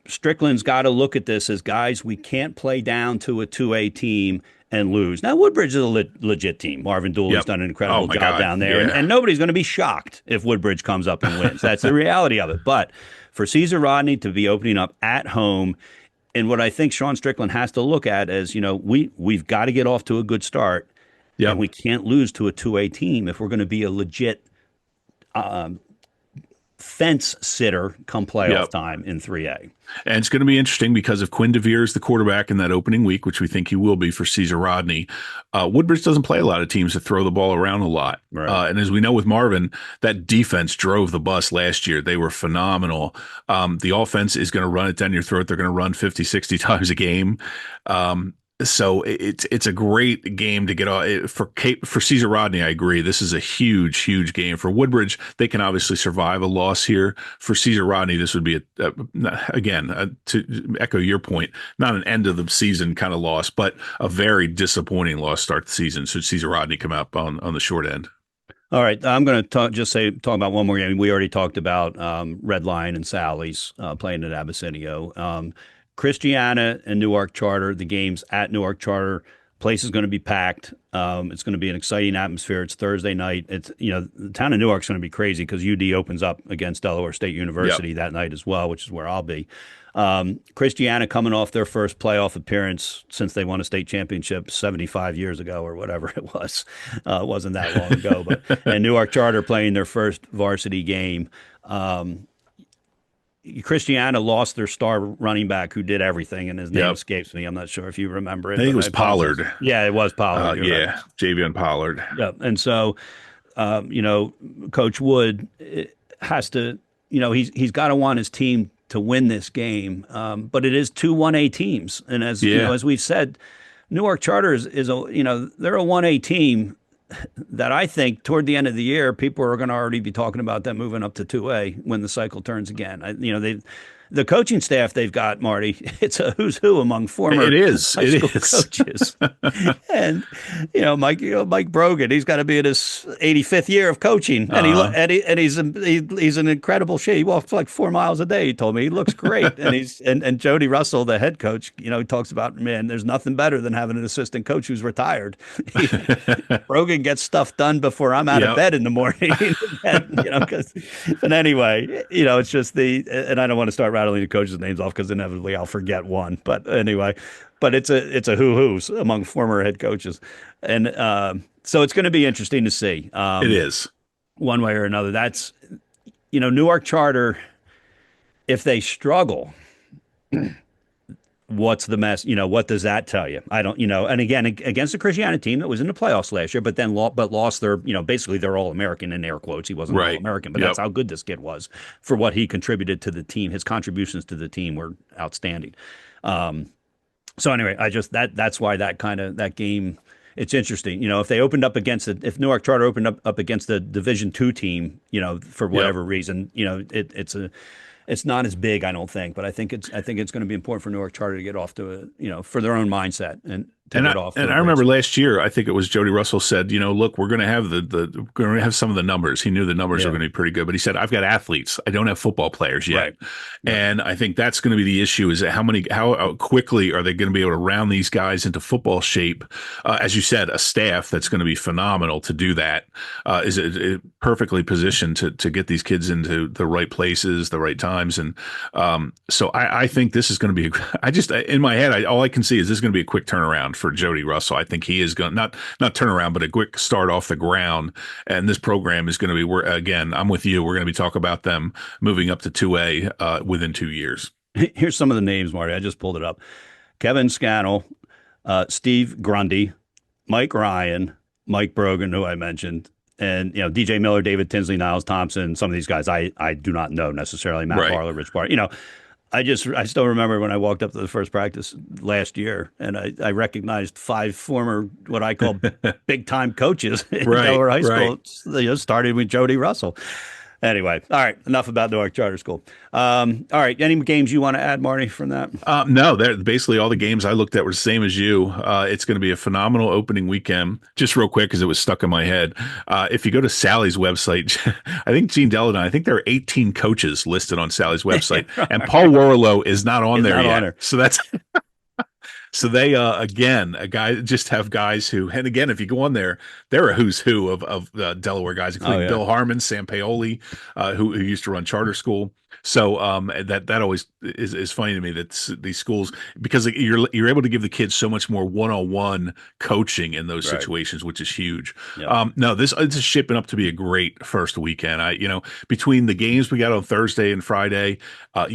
Strickland's got to look at this as, guys, we can't play down to a 2A team and lose. Now, Woodbridge is a legit team. Marvin Dooley's Yep. done an incredible Oh, my job God. down there, Yeah. and nobody's going to be shocked if Woodbridge comes up and wins. That's the reality of it. But for Caesar Rodney to be opening up at home, and what I think Sean Strickland has to look at is, we've got to get off to a good start, and Yep. we can't lose to a 2A team if we're going to be a legit fence sitter come playoff Yep. time in 3A. And it's going to be interesting because if Quinn DeVere is the quarterback in that opening week, which we think he will be for Caesar Rodney, Woodbridge doesn't play a lot of teams that throw the ball around a lot. Right. And as we know with Marvin, that defense drove the bus last year. They were phenomenal. The offense is going to run it down your throat. They're going to run 50, 60 times a game. So it's a great game to get for Caesar Rodney. I agree. This is a huge game for Woodbridge. They can obviously survive a loss here. For Caesar Rodney, this would be to echo your point, not an end of the season kind of loss, but a very disappointing loss start the season. Should Caesar Rodney come out on the short end? All right, I'm going to talk about one more game. We already talked about Red Lion and Sally's playing at Abyssinia. Christiana and Newark Charter, the game's at Newark Charter. Place is going to be packed. It's going to be an exciting atmosphere. It's Thursday night. The town of Newark's going to be crazy because UD opens up against Delaware State University that night as well, which is where I'll be. Christiana coming off their first playoff appearance since they won a state championship 75 years ago or whatever it was. It wasn't that long ago, and Newark Charter playing their first varsity game. Christiana lost their star running back who did everything, and his name escapes me. I'm not sure if you remember it. I think it was Pollard. Yeah, it was Pollard. Yeah, Right. Javion Pollard. Yeah, and so, Coach Wood has to, he's got to want his team to win this game. But it is 2 1A teams, and as as we've said, Newark Charter is they're a 1A team that I think toward the end of the year, people are going to already be talking about them moving up to 2A when the cycle turns again. The coaching staff they've got, Marty, it's a who's who among former high school coaches. And Mike Brogan, he's got to be in his 85th year of coaching, and he's an incredible shape. He walks like 4 miles a day. He told me he looks great, and Jody Russell, the head coach, he talks about, man, there's nothing better than having an assistant coach who's retired. Brogan gets stuff done before I'm out of bed in the morning. But anyway, it's just and I don't want to start rattling the coaches' names off because inevitably I'll forget one. But anyway, but it's a who's among former head coaches, and so it's going to be interesting to see It is. one way or another. That's Newark Charter. If they struggle, what's the mess? What does that tell you? I don't, and again, against the Christiana team that was in the playoffs last year, but then lost their, basically they're all American in air quotes. He wasn't all Right. American, but Yep. that's how good this kid was for what he contributed to the team. His contributions to the team were outstanding. So anyway, that's why that game, it's interesting. If they opened up if Newark Charter opened up against the Division two team, for Yep. whatever reason, it's not as big, I don't think, but I think it's going to be important for Newark Charter to get off to for their own mindset and to And get off. I remember last year, I think it was Jody Russell said, look, we're going to have we're going to have some of the numbers. He knew the numbers were going to be pretty good, but he said, I've got athletes. I don't have football players yet. Right. And I think that's going to be the issue is that how quickly are they going to be able to round these guys into football shape? As you said, a staff that's going to be phenomenal to do that is perfectly positioned to get these kids into the right places, the right times. And so I think this is going to be, in my head, all I can see is this is going to be a quick turnaround for Jody Russell. I think he is going to not turn around, but a quick start off the ground. And this program is going to be, again, I'm with you. We're going to be talking about them moving up to 2A within 2 years. Here's some of the names, Marty. I just pulled it up. Kevin Scannell, Steve Grundy, Mike Ryan, Mike Brogan, who I mentioned, and DJ Miller, David Tinsley, Niles Thompson. Some of these guys I do not know necessarily. Matt Right. Barlow, Rich Barr. I still remember when I walked up to the first practice last year, and I recognized 5 former what I call big time coaches in Right, Delaware High School. right. Started with Jody Russell. Anyway, all right, enough about Newark Charter School. All right, any games you want to add, Marty, from that? No, they're basically all the games I looked at were the same as you. It's going to be a phenomenal opening weekend. Just real quick, because it was stuck in my head. If you go to Sally's website, I think Gene Deladon, I think there are 18 coaches listed on Sally's website, and Paul Warlow is not on there yet. So that's. So they again, have guys who, and again, if you go on there, they're a who's who of Delaware guys, including Bill Harmon, Sam Paoli, who used to run charter school. So that always is funny to me that these schools, because you're able to give the kids so much more one-on-one coaching in those situations, which is huge. Yep. No, this is shaping up to be a great first weekend. Between the games we got on Thursday and Friday, UD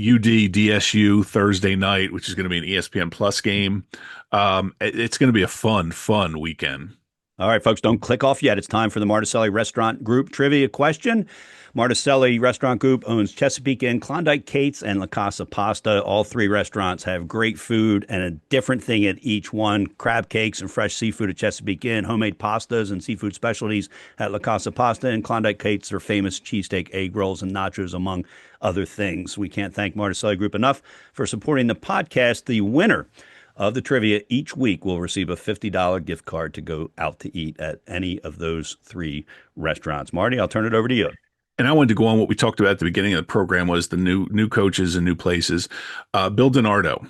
DSU Thursday night, which is going to be an ESPN Plus game. It's going to be a fun weekend. All right, folks, don't click off yet. It's time for the Marticelli Restaurant Group trivia question. Marticelli Restaurant Group owns Chesapeake Inn, Klondike Kate's, and La Casa Pasta. All 3 restaurants have great food and a different thing at each one. Crab cakes and fresh seafood at Chesapeake Inn, homemade pastas and seafood specialties at La Casa Pasta, and Klondike Kate's are famous cheesesteak, egg rolls, and nachos, among other things. We can't thank Marticelli Group enough for supporting the podcast. The winner of the trivia each week will receive a $50 gift card to go out to eat at any of those 3 restaurants. Marty, I'll turn it over to you. And I wanted to go on what we talked about at the beginning of the program was the new coaches and new places. Bill DiNardo,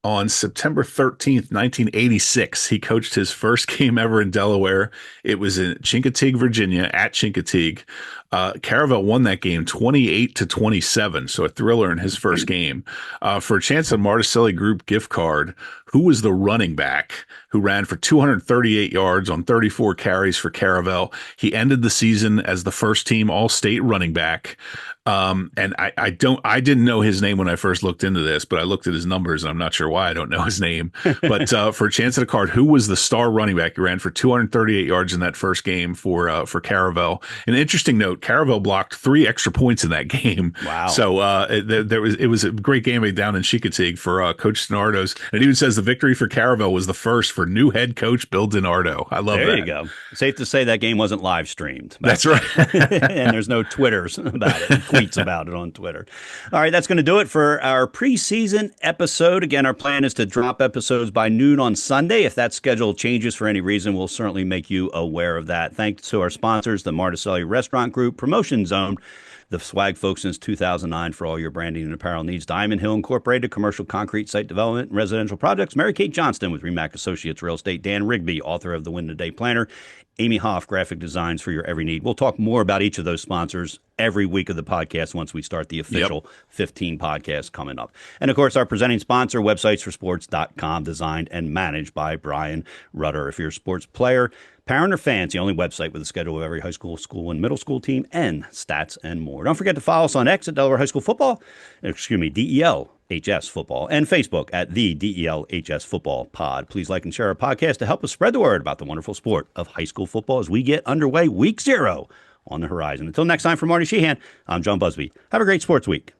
on September 13th, 1986, he coached his first game ever in Delaware. It was in Chincoteague, Virginia, at Chincoteague. Caravel won that game 28-27, so a thriller in his first game. For a chance at a Marticelli Group gift card, who was the running back who ran for 238 yards on 34 carries for Caravel? He ended the season as the first team All-State running back. And I didn't know his name when I first looked into this, but I looked at his numbers and I'm not sure why I don't know his name. But for a chance at a card, who was the star running back who ran for 238 yards in that first game for Caravel? An interesting note: Caravel blocked 3 extra points in that game. Wow! So it was a great game down in Chincoteague for Coach DiNardo's. And it even says the victory for Caravel was the first for new head coach Bill DiNardo. I love that. There you go. Safe to say that game wasn't live streamed. That's right. And there's no Twitters about it, tweets about it on Twitter. All right, that's going to do it for our preseason episode. Again, our plan is to drop episodes by noon on Sunday. If that schedule changes for any reason, we'll certainly make you aware of that. Thanks to our sponsors, the Marticelli Restaurant Group, Group Promotion Zone, the swag folks since 2009 for all your branding and apparel needs. Diamond Hill Incorporated, commercial concrete site development and residential projects. Mary Kate Johnston with Remac Associates Real Estate. Dan Rigby, author of the Win the Day Planner. Amy Hoff, graphic designs for your every need. We'll talk more about each of those sponsors every week of the podcast once we start the official 15 podcasts coming up. And of course, our presenting sponsor, websitesforsports.com, designed and managed by Brian Rudder. If you're a sports player, parent, or fan, it's the only website with a schedule of every high school, school, and middle school team, and stats and more. Don't forget to follow us on X at Delaware High School Football, DELHS Football, and Facebook at the DELHS Football Pod. Please like and share our podcast to help us spread the word about the wonderful sport of high school football as we get underway week 0 on the horizon. Until next time, for Marty Sheehan, I'm John Buzby. Have a great sports week.